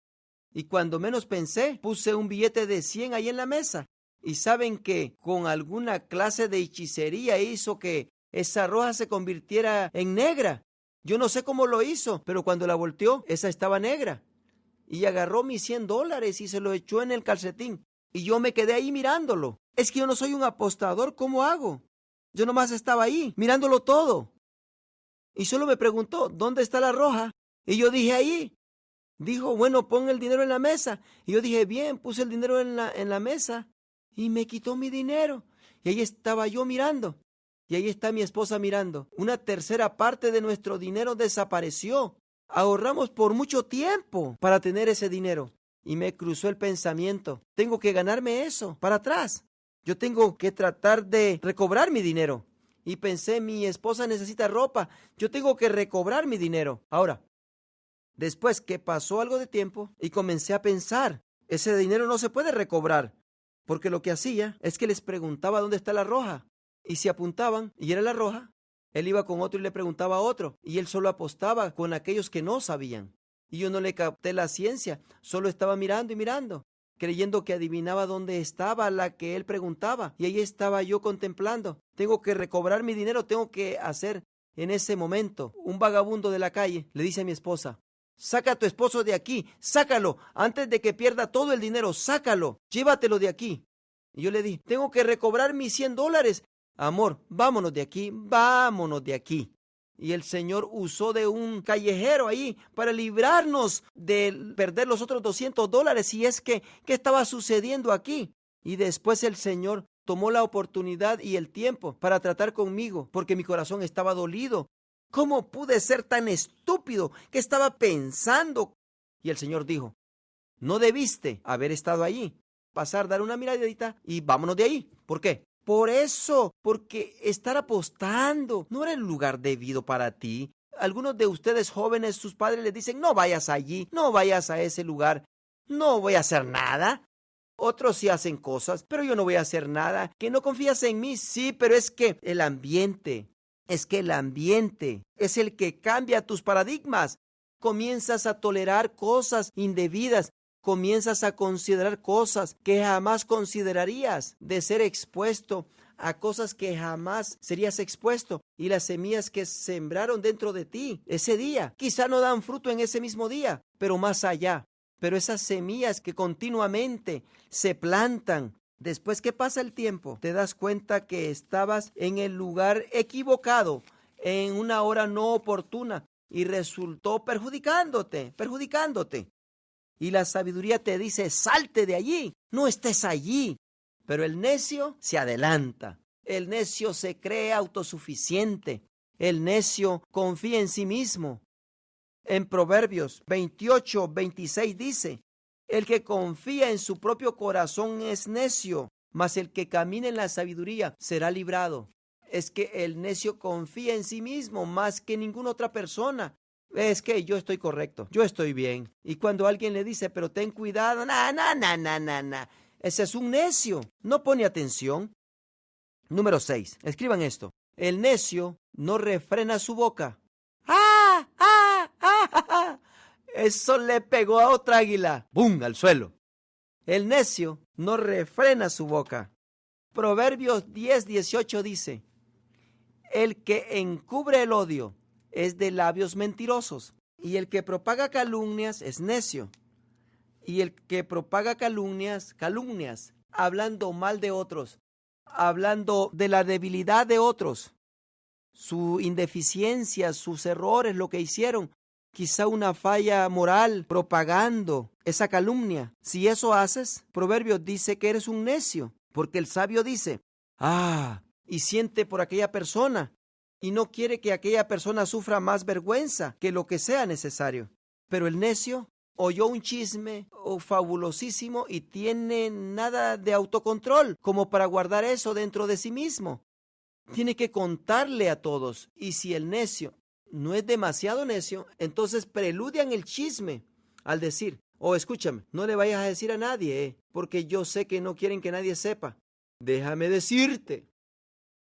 Speaker 1: Y cuando menos pensé, puse un billete de 100 ahí en la mesa. Y saben que con alguna clase de hechicería hizo que esa roja se convirtiera en negra. Yo no sé cómo lo hizo, pero cuando la volteó, esa estaba negra. Y agarró mis $100 y se lo echó en el calcetín. Y yo me quedé ahí mirándolo. Es que yo no soy un apostador, ¿cómo hago? Yo nomás estaba ahí, mirándolo todo. Y solo me preguntó, ¿dónde está la roja? Y yo dije, ahí. Dijo, bueno, pon el dinero en la mesa. Y yo dije, bien, puse el dinero en la mesa. Y me quitó mi dinero. Y ahí estaba yo mirando. Y ahí está mi esposa mirando. Una tercera parte de nuestro dinero desapareció. Ahorramos por mucho tiempo para tener ese dinero. Y me cruzó el pensamiento, tengo que ganarme eso para atrás. Yo tengo que tratar de recobrar mi dinero. Y pensé, mi esposa necesita ropa. Yo tengo que recobrar mi dinero. Ahora, después que pasó algo de tiempo y comencé a pensar, ese dinero no se puede recobrar. Porque lo que hacía es que les preguntaba dónde está la roja. Y si apuntaban y era la roja, él iba con otro y le preguntaba a otro. Y él solo apostaba con aquellos que no sabían. Y yo no le capté la ciencia, solo estaba mirando y mirando, creyendo que adivinaba dónde estaba la que él preguntaba. Y ahí estaba yo contemplando. Tengo que recobrar mi dinero, tengo que hacer en ese momento. Un vagabundo de la calle le dice a mi esposa, saca a tu esposo de aquí, sácalo, antes de que pierda todo el dinero, sácalo, llévatelo de aquí. Y yo le dije, tengo que recobrar mis $100. Amor, vámonos de aquí, vámonos de aquí. Y el Señor usó de un callejero ahí para librarnos de perder los otros $200. Y es que, ¿qué estaba sucediendo aquí? Y después el Señor tomó la oportunidad y el tiempo para tratar conmigo, porque mi corazón estaba dolido. ¿Cómo pude ser tan estúpido? ¿Qué estaba pensando? Y el Señor dijo, no debiste haber estado allí. Pasar, dar una miradita y vámonos de ahí. ¿Por qué? Por eso, porque estar apostando no era el lugar debido para ti. Algunos de ustedes jóvenes, sus padres les dicen, no vayas allí, no vayas a ese lugar, no voy a hacer nada. Otros sí hacen cosas, pero yo no voy a hacer nada. ¿Que no confías en mí? Sí, pero es que el ambiente es el que cambia tus paradigmas. Comienzas a tolerar cosas indebidas. Comienzas a considerar cosas que jamás considerarías, de ser expuesto a cosas que jamás serías expuesto. Y las semillas que sembraron dentro de ti ese día, quizá no dan fruto en ese mismo día, pero más allá. Pero esas semillas que continuamente se plantan, después que pasa el tiempo, te das cuenta que estabas en el lugar equivocado, en una hora no oportuna, y resultó perjudicándote. Y la sabiduría te dice, salte de allí, no estés allí. Pero el necio se adelanta, el necio se cree autosuficiente, el necio confía en sí mismo. En Proverbios 28:26 dice, el que confía en su propio corazón es necio, mas el que camina en la sabiduría será librado. Es que el necio confía en sí mismo más que ninguna otra persona. Es que yo estoy correcto, yo estoy bien. Y cuando alguien le dice, pero ten cuidado, ese es un necio, no pone atención. Número 6, escriban esto. El necio no refrena su boca. ¡Ah! ¡Ah! ¡Ah! ¡Ah! ¡Ah! Eso le pegó a otra águila. ¡Bum! Al suelo. El necio no refrena su boca. Proverbios 10:18 dice, el que encubre el odio es de labios mentirosos, y el que propaga calumnias es necio. Y el que propaga calumnias hablando mal de otros, hablando de la debilidad de otros, su indeficiencia, sus errores, lo que hicieron, quizá una falla moral, propagando esa calumnia. Si eso haces, Proverbios dice que eres un necio, porque el sabio dice, y siente por aquella persona, y no quiere que aquella persona sufra más vergüenza que lo que sea necesario. Pero el necio oyó un chisme fabulosísimo y tiene nada de autocontrol como para guardar eso dentro de sí mismo. Tiene que contarle a todos. Y si el necio no es demasiado necio, entonces preludian el chisme al decir, escúchame, no le vayas a decir a nadie, porque yo sé que no quieren que nadie sepa. Déjame decirte.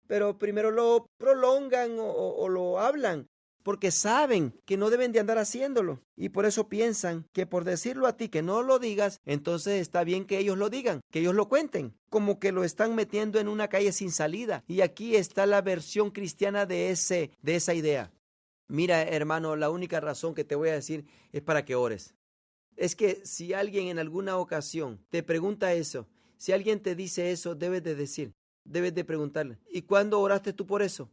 Speaker 1: Pero primero lo prolongan o lo hablan, porque saben que no deben de andar haciéndolo. Y por eso piensan que por decirlo a ti que no lo digas, entonces está bien que ellos lo digan, que ellos lo cuenten, como que lo están metiendo en una calle sin salida. Y aquí está la versión cristiana de esa idea. Mira, hermano, la única razón que te voy a decir es para que ores. Es que si alguien en alguna ocasión te pregunta eso, si alguien te dice eso, debes de preguntarle, ¿y cuándo oraste tú por eso?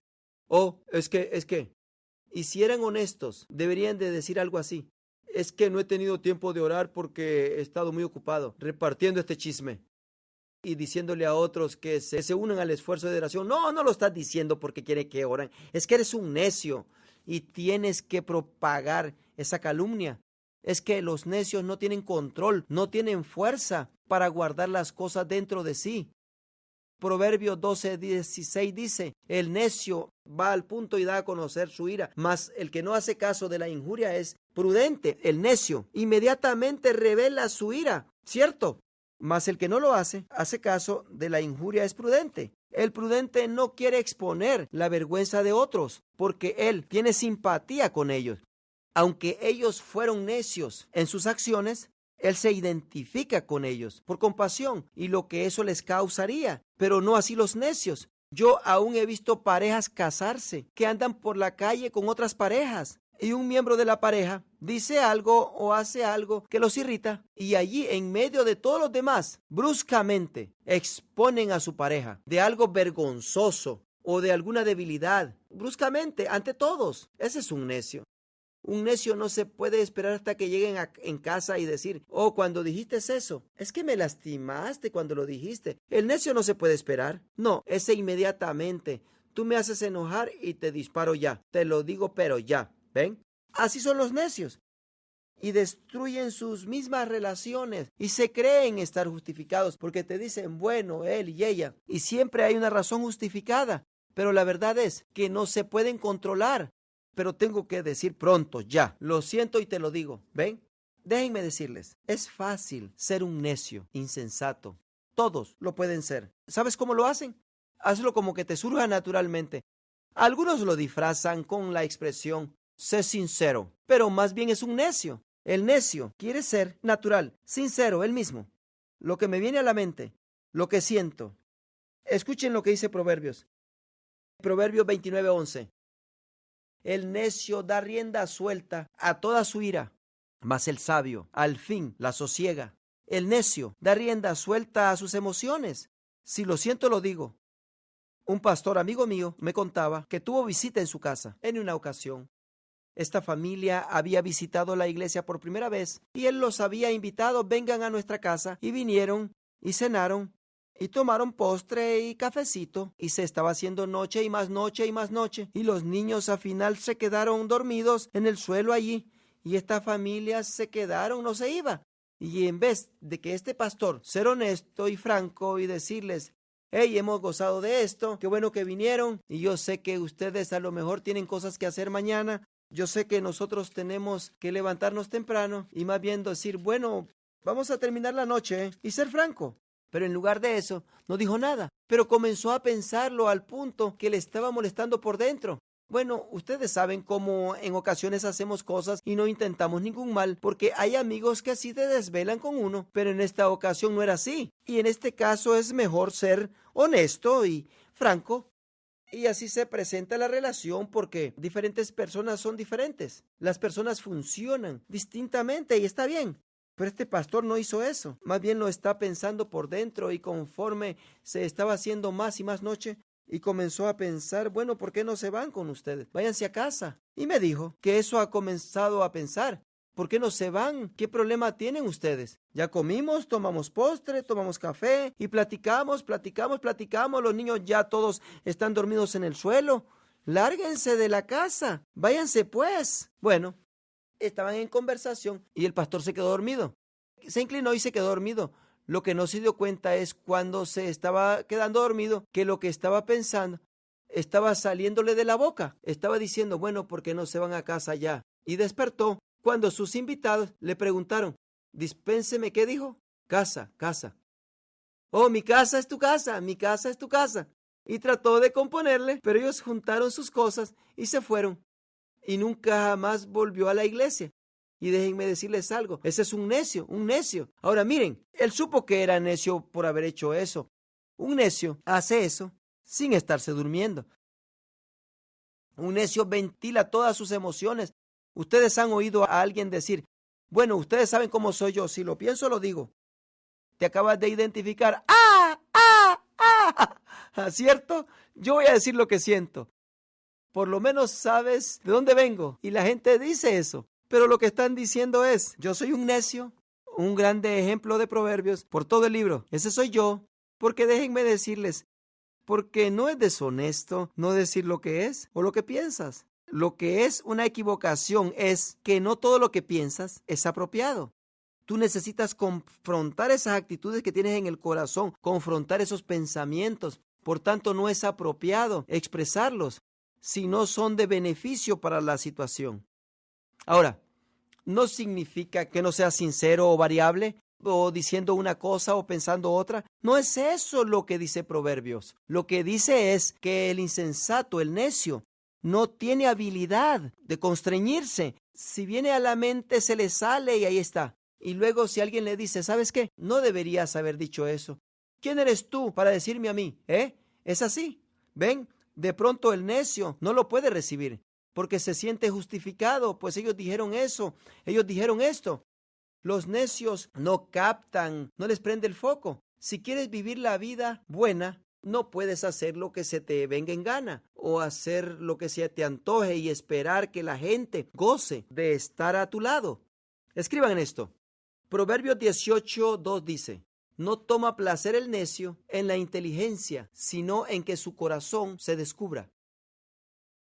Speaker 1: Es que. Y si eran honestos, deberían de decir algo así. Es que no he tenido tiempo de orar porque he estado muy ocupado repartiendo este chisme y diciéndole a otros que se unan al esfuerzo de oración. No lo estás diciendo porque quiere que oren. Es que eres un necio y tienes que propagar esa calumnia. Es que los necios no tienen control, no tienen fuerza para guardar las cosas dentro de sí. Proverbios 12:16 dice, el necio va al punto y da a conocer su ira, mas el que no hace caso de la injuria es prudente. El necio inmediatamente revela su ira, ¿cierto? Mas el que no lo hace caso de la injuria es prudente. El prudente no quiere exponer la vergüenza de otros, porque él tiene simpatía con ellos. Aunque ellos fueron necios en sus acciones, él se identifica con ellos por compasión y lo que eso les causaría, pero no así los necios. Yo aún he visto parejas casarse que andan por la calle con otras parejas y un miembro de la pareja dice algo o hace algo que los irrita y allí en medio de todos los demás bruscamente exponen a su pareja de algo vergonzoso o de alguna debilidad, bruscamente ante todos. Ese es un necio. Un necio no se puede esperar hasta que lleguen en casa y decir, cuando dijiste eso, es que me lastimaste cuando lo dijiste. El necio no se puede esperar. No, ese inmediatamente. Tú me haces enojar y te disparo ya. Te lo digo, pero ya. ¿Ven? Así son los necios. Y destruyen sus mismas relaciones y se creen estar justificados porque te dicen, bueno, él y ella. Y siempre hay una razón justificada. Pero la verdad es que no se pueden controlar. Pero tengo que decir pronto, ya. Lo siento y te lo digo. ¿Ven? Déjenme decirles, es fácil ser un necio, insensato. Todos lo pueden ser. ¿Sabes cómo lo hacen? Hazlo como que te surja naturalmente. Algunos lo disfrazan con la expresión, sé sincero, pero más bien es un necio. El necio quiere ser natural, sincero, él mismo. Lo que me viene a la mente, lo que siento. Escuchen lo que dice Proverbios. Proverbios 29:11. El necio da rienda suelta a toda su ira, mas el sabio al fin la sosiega. El necio da rienda suelta a sus emociones. Si lo siento, lo digo. Un pastor amigo mío me contaba que tuvo visita en su casa en una ocasión. Esta familia había visitado la iglesia por primera vez y él los había invitado, vengan a nuestra casa, y vinieron y cenaron y tomaron postre y cafecito, y se estaba haciendo noche y más noche y más noche, y los niños al final se quedaron dormidos en el suelo allí, y esta familia se quedaron, no se iba. Y en vez de que este pastor ser honesto y franco y decirles, hey, hemos gozado de esto, qué bueno que vinieron, y yo sé que ustedes a lo mejor tienen cosas que hacer mañana, yo sé que nosotros tenemos que levantarnos temprano, y más bien decir, bueno, vamos a terminar la noche, y ser franco. Pero en lugar de eso, no dijo nada, pero comenzó a pensarlo al punto que le estaba molestando por dentro. Bueno, ustedes saben cómo en ocasiones hacemos cosas y no intentamos ningún mal, porque hay amigos que así te desvelan con uno, pero en esta ocasión no era así. Y en este caso es mejor ser honesto y franco. Y así se presenta la relación porque diferentes personas son diferentes. Las personas funcionan distintamente y está bien. Pero este pastor no hizo eso. Más bien lo está pensando por dentro, y conforme se estaba haciendo más y más noche, y comenzó a pensar, bueno, ¿por qué no se van con ustedes? Váyanse a casa. Y me dijo que eso ha comenzado a pensar. ¿Por qué no se van? ¿Qué problema tienen ustedes? Ya comimos, tomamos postre, tomamos café y platicamos. Los niños ya todos están dormidos en el suelo. Lárguense de la casa. Váyanse pues. Bueno, estaban en conversación y el pastor se quedó dormido. Se inclinó y se quedó dormido. Lo que no se dio cuenta es cuando se estaba quedando dormido, que lo que estaba pensando estaba saliéndole de la boca. Estaba diciendo, bueno, ¿por qué no se van a casa ya? Y despertó cuando sus invitados le preguntaron, dispénseme, ¿qué dijo? Casa, casa. Oh, mi casa es tu casa, mi casa es tu casa. Y trató de componerle, pero ellos juntaron sus cosas y se fueron. Y nunca jamás volvió a la iglesia. Y déjenme decirles algo, ese es un necio, un necio. Ahora miren, él supo que era necio por haber hecho eso. Un necio hace eso sin estarse durmiendo. Un necio ventila todas sus emociones. Ustedes han oído a alguien decir, bueno, ustedes saben cómo soy yo, si lo pienso lo digo. Te acabas de identificar, ¿cierto? Yo voy a decir lo que siento. Por lo menos sabes de dónde vengo. Y la gente dice eso. Pero lo que están diciendo es, yo soy un necio, un grande ejemplo de proverbios por todo el libro. Ese soy yo. Porque déjenme decirles, porque no es deshonesto no decir lo que es o lo que piensas. Lo que es una equivocación es que no todo lo que piensas es apropiado. Tú necesitas confrontar esas actitudes que tienes en el corazón, confrontar esos pensamientos. Por tanto, no es apropiado expresarlos si no son de beneficio para la situación. Ahora, no significa que no seas sincero o variable, o diciendo una cosa o pensando otra. No es eso lo que dice Proverbios. Lo que dice es que el insensato, el necio, no tiene habilidad de constreñirse. Si viene a la mente, se le sale y ahí está. Y luego si alguien le dice, ¿sabes qué? No deberías haber dicho eso. ¿Quién eres tú para decirme a mí? Es así. ¿Ven? De pronto el necio no lo puede recibir porque se siente justificado, pues ellos dijeron eso, ellos dijeron esto. Los necios no captan, no les prende el foco. Si quieres vivir la vida buena, no puedes hacer lo que se te venga en gana o hacer lo que se te antoje y esperar que la gente goce de estar a tu lado. Escriban esto. Proverbios 18:2 dice, no toma placer el necio en la inteligencia, sino en que su corazón se descubra.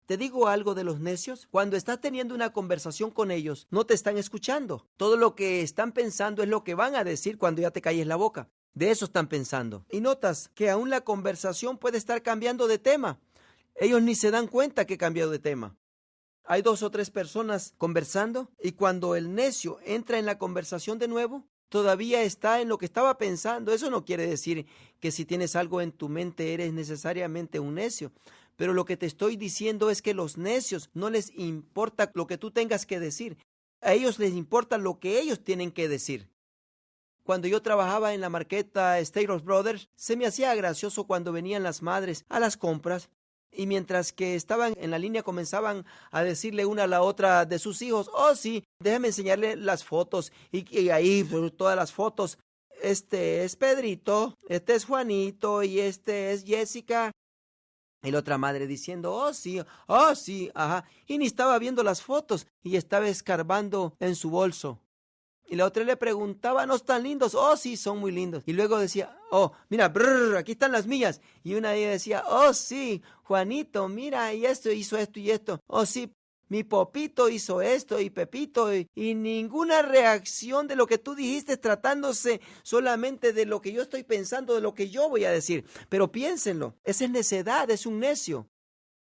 Speaker 1: ¿Te digo algo de los necios? Cuando estás teniendo una conversación con ellos, no te están escuchando. Todo lo que están pensando es lo que van a decir cuando ya te calles la boca. De eso están pensando. Y notas que aún la conversación puede estar cambiando de tema. Ellos ni se dan cuenta que he cambiado de tema. Hay 2 o 3 personas conversando y cuando el necio entra en la conversación de nuevo, todavía está en lo que estaba pensando. Eso no quiere decir que si tienes algo en tu mente eres necesariamente un necio. Pero lo que te estoy diciendo es que los necios no les importa lo que tú tengas que decir. A ellos les importa lo que ellos tienen que decir. Cuando yo trabajaba en la marqueta Staros Brothers, se me hacía gracioso cuando venían las madres a las compras y mientras que estaban en la línea comenzaban a decirle una a la otra de sus hijos, oh sí, déjame enseñarle las fotos y ahí todas las fotos. Este es Pedrito, este es Juanito y este es Jessica. Y la otra madre diciendo, oh sí, ajá. Y ni estaba viendo las fotos y estaba escarbando en su bolso. Y la otra le preguntaba, ¿no están lindos? Oh sí, son muy lindos. Y luego decía, oh, mira, aquí están las mías. Y una de ellas decía, oh sí, Juanito, mira, y esto hizo esto y esto. Oh sí, mi Popito hizo esto y Pepito y ninguna reacción de lo que tú dijiste tratándose solamente de lo que yo estoy pensando, de lo que yo voy a decir. Pero piénsenlo, esa es necedad, es un necio.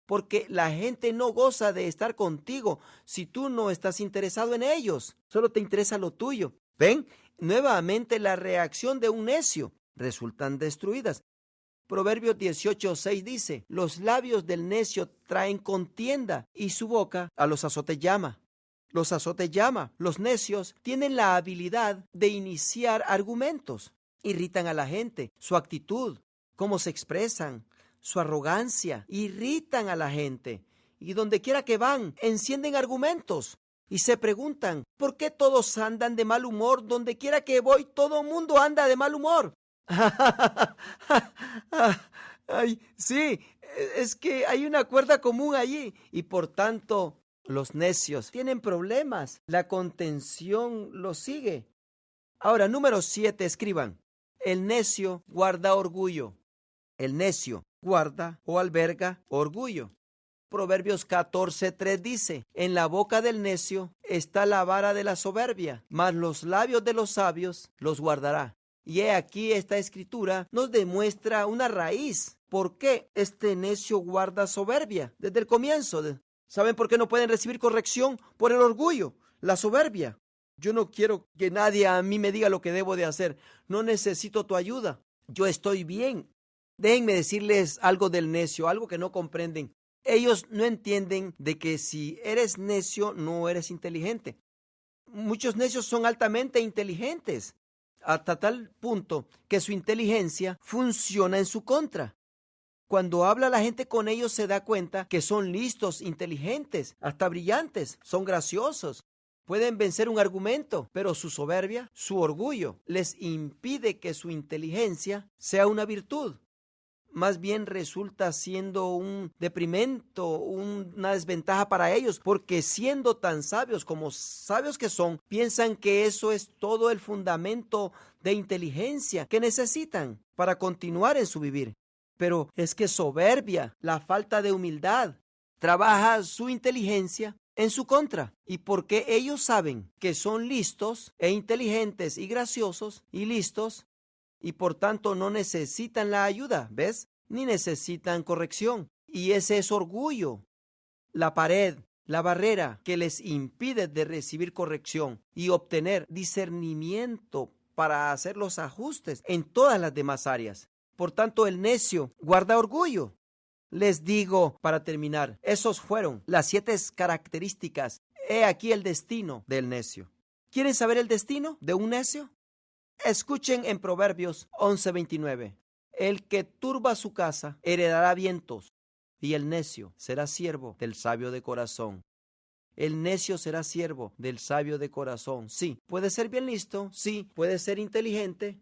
Speaker 1: Porque la gente no goza de estar contigo si tú no estás interesado en ellos. Solo te interesa lo tuyo. ¿Ven? Nuevamente la reacción de un necio resultan destruidas. Proverbios 18:6 dice, los labios del necio traen contienda y su boca a los azotes llama. Los azotes llama. Los necios tienen la habilidad de iniciar argumentos. Irritan a la gente, su actitud, cómo se expresan, su arrogancia, irritan a la gente. Y donde quiera que van, encienden argumentos. y se preguntan, ¿por qué todos andan de mal humor? Donde quiera que voy, todo mundo anda de mal humor. Ay, sí, es que hay una cuerda común allí y por tanto los necios tienen problemas. La contención los sigue. Ahora, número 7, escriban. El necio guarda orgullo. El necio guarda o alberga orgullo. Proverbios 14:3 dice, en la boca del necio está la vara de la soberbia, mas los labios de los sabios los guardará. Y he aquí esta escritura nos demuestra una raíz. ¿Por qué este necio guarda soberbia? Desde el comienzo. ¿Saben por qué no pueden recibir corrección? Por el orgullo, la soberbia. Yo no quiero que nadie a mí me diga lo que debo de hacer. No necesito tu ayuda. Yo estoy bien. Déjenme decirles algo del necio, algo que no comprenden. Ellos no entienden de que si eres necio, no eres inteligente. Muchos necios son altamente inteligentes, hasta tal punto que su inteligencia funciona en su contra. Cuando habla la gente con ellos se da cuenta que son listos, inteligentes, hasta brillantes, son graciosos. Pueden vencer un argumento, pero su soberbia, su orgullo, les impide que su inteligencia sea una virtud. Más bien resulta siendo un deprimento, una desventaja para ellos, porque siendo tan sabios como sabios que son, piensan que eso es todo el fundamento de inteligencia que necesitan para continuar en su vivir. Pero es que soberbia, la falta de humildad, trabaja su inteligencia en su contra. Y porque ellos saben que son listos e inteligentes y graciosos y listos, y por tanto no necesitan la ayuda, ¿ves? Ni necesitan corrección. Y ese es orgullo, la pared, la barrera que les impide de recibir corrección y obtener discernimiento para hacer los ajustes en todas las demás áreas. Por tanto, el necio guarda orgullo. Les digo, para terminar, esos fueron las 7 características. He aquí el destino del necio. ¿Quieren saber el destino de un necio? Escuchen en Proverbios 11:29. El que turba su casa heredará vientos, y el necio será siervo del sabio de corazón. El necio será siervo del sabio de corazón. Sí, puede ser bien listo, sí, puede ser inteligente,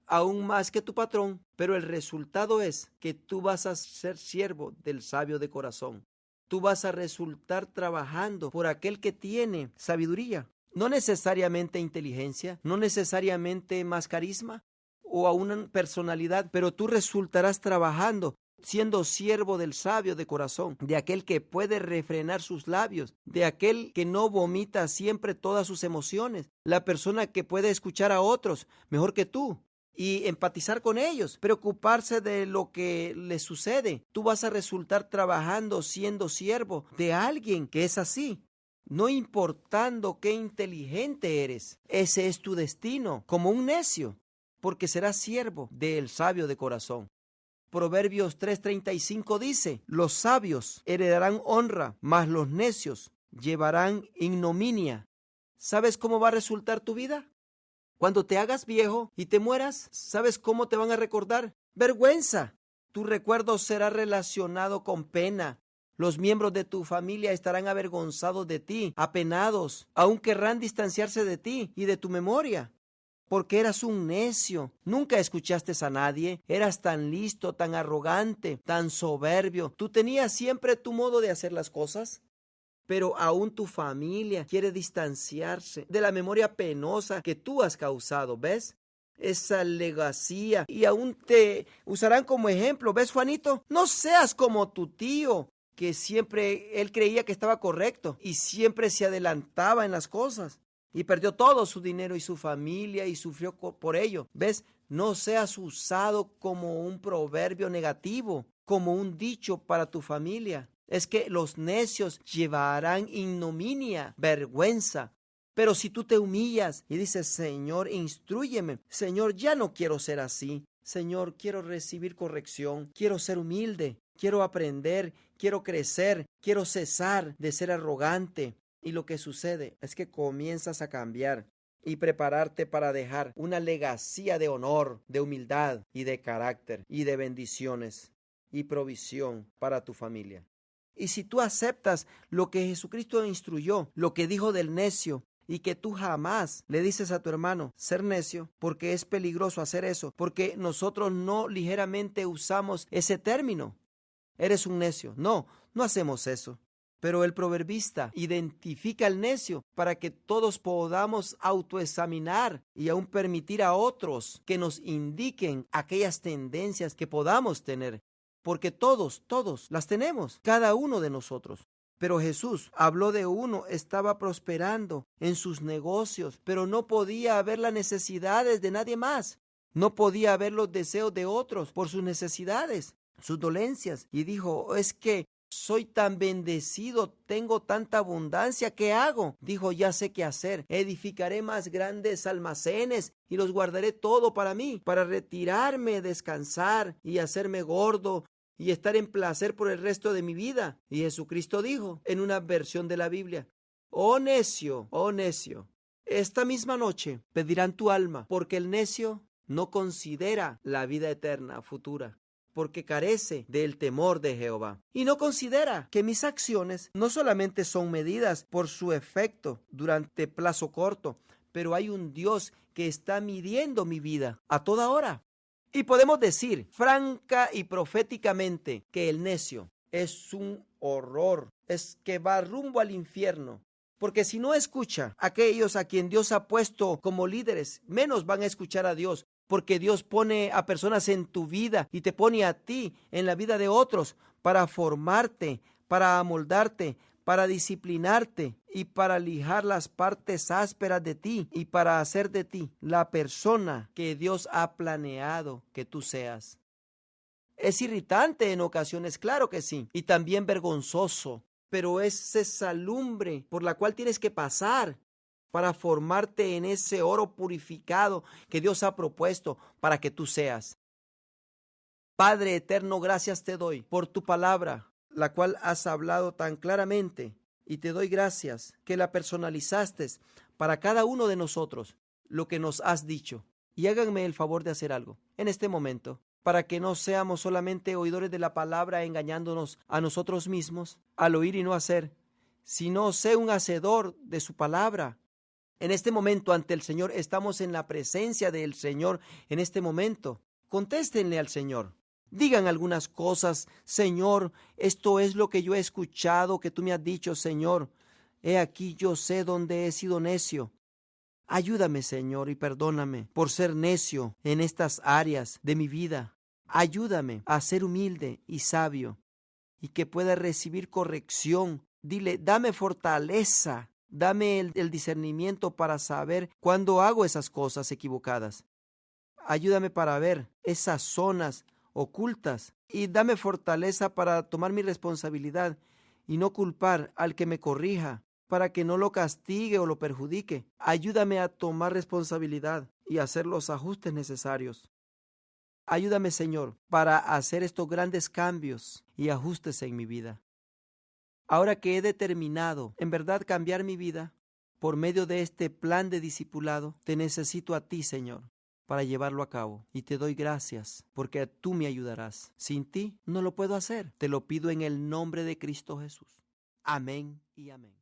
Speaker 1: aún más que tu patrón, pero el resultado es que tú vas a ser siervo del sabio de corazón. Tú vas a resultar trabajando por aquel que tiene sabiduría. No necesariamente inteligencia, no necesariamente más carisma o a una personalidad, pero tú resultarás trabajando siendo siervo del sabio de corazón, de aquel que puede refrenar sus labios, de aquel que no vomita siempre todas sus emociones, la persona que puede escuchar a otros mejor que tú y empatizar con ellos, preocuparse de lo que les sucede. Tú vas a resultar trabajando siendo siervo de alguien que es así. No importando qué inteligente eres, ese es tu destino, como un necio, porque serás siervo del sabio de corazón. Proverbios 3:35 dice, los sabios heredarán honra, mas los necios llevarán ignominia. ¿Sabes cómo va a resultar tu vida? Cuando te hagas viejo y te mueras, ¿sabes cómo te van a recordar? Vergüenza. Tu recuerdo será relacionado con pena. Los miembros de tu familia estarán avergonzados de ti, apenados, aún querrán distanciarse de ti y de tu memoria. Porque eras un necio, nunca escuchaste a nadie, eras tan listo, tan arrogante, tan soberbio. Tú tenías siempre tu modo de hacer las cosas. Pero aún tu familia quiere distanciarse de la memoria penosa que tú has causado, ¿ves? Esa legacía, y aún te usarán como ejemplo, ¿ves, Juanito? No seas como tu tío, que siempre él creía que estaba correcto y siempre se adelantaba en las cosas y perdió todo su dinero y su familia y sufrió por ello. ¿Ves? No seas usado como un proverbio negativo, como un dicho para tu familia. Es que los necios llevarán ignominia, vergüenza. Pero si tú te humillas y dices, Señor, instrúyeme. Señor, ya no quiero ser así. Señor, quiero recibir corrección. Quiero ser humilde. Quiero aprender. Quiero crecer. Quiero cesar de ser arrogante. Y lo que sucede es que comienzas a cambiar y prepararte para dejar una legacía de honor, de humildad y de carácter y de bendiciones y provisión para tu familia. Y si tú aceptas lo que Jesucristo instruyó, lo que dijo del necio, y que tú jamás le dices a tu hermano ser necio, porque es peligroso hacer eso, porque nosotros no ligeramente usamos ese término. Eres un necio. No, no hacemos eso. Pero el proverbista identifica al necio para que todos podamos autoexaminar y aún permitir a otros que nos indiquen aquellas tendencias que podamos tener. Porque todos las tenemos, cada uno de nosotros. Pero Jesús habló de uno, estaba prosperando en sus negocios, pero no podía ver las necesidades de nadie más. No podía ver los deseos de otros por sus necesidades, sus dolencias. Y dijo, es que soy tan bendecido, tengo tanta abundancia, ¿qué hago? Dijo, ya sé qué hacer, edificaré más grandes almacenes y los guardaré todo para mí, para retirarme, descansar y hacerme gordo y estar en placer por el resto de mi vida. Y Jesucristo dijo en una versión de la Biblia, oh necio, esta misma noche pedirán tu alma, porque el necio no considera la vida eterna futura, porque carece del temor de Jehová. Y no considera que mis acciones no solamente son medidas por su efecto durante plazo corto, pero hay un Dios que está midiendo mi vida a toda hora. Y podemos decir franca y proféticamente que el necio es un horror, es que va rumbo al infierno. Porque si no escucha a aquellos a quien Dios ha puesto como líderes, menos van a escuchar a Dios. Porque Dios pone a personas en tu vida y te pone a ti en la vida de otros para formarte, para amoldarte, para disciplinarte y para lijar las partes ásperas de ti y para hacer de ti la persona que Dios ha planeado que tú seas. Es irritante en ocasiones, claro que sí, y también vergonzoso, pero es esa lumbre por la cual tienes que pasar para formarte en ese oro purificado que Dios ha propuesto para que tú seas. Padre eterno, gracias te doy por tu palabra, la cual has hablado tan claramente, y te doy gracias que la personalizaste para cada uno de nosotros, lo que nos has dicho. Y háganme el favor de hacer algo en este momento, para que no seamos solamente oidores de la palabra engañándonos a nosotros mismos al oír y no hacer, sino sé un hacedor de su palabra. En este momento ante el Señor, estamos en la presencia del Señor en este momento. Contéstenle al Señor. Digan algunas cosas. Señor, esto es lo que yo he escuchado que tú me has dicho, Señor. He aquí, yo sé dónde he sido necio. Ayúdame, Señor, y perdóname por ser necio en estas áreas de mi vida. Ayúdame a ser humilde y sabio y que pueda recibir corrección. Dile, dame fortaleza. Dame el discernimiento para saber cuándo hago esas cosas equivocadas. Ayúdame para ver esas zonas ocultas y dame fortaleza para tomar mi responsabilidad y no culpar al que me corrija para que no lo castigue o lo perjudique. Ayúdame a tomar responsabilidad y hacer los ajustes necesarios. Ayúdame, Señor, para hacer estos grandes cambios y ajustes en mi vida. Ahora que he determinado en verdad cambiar mi vida por medio de este plan de discipulado, te necesito a ti, Señor, para llevarlo a cabo. Y te doy gracias porque tú me ayudarás. Sin ti no lo puedo hacer. Te lo pido en el nombre de Cristo Jesús. Amén y amén.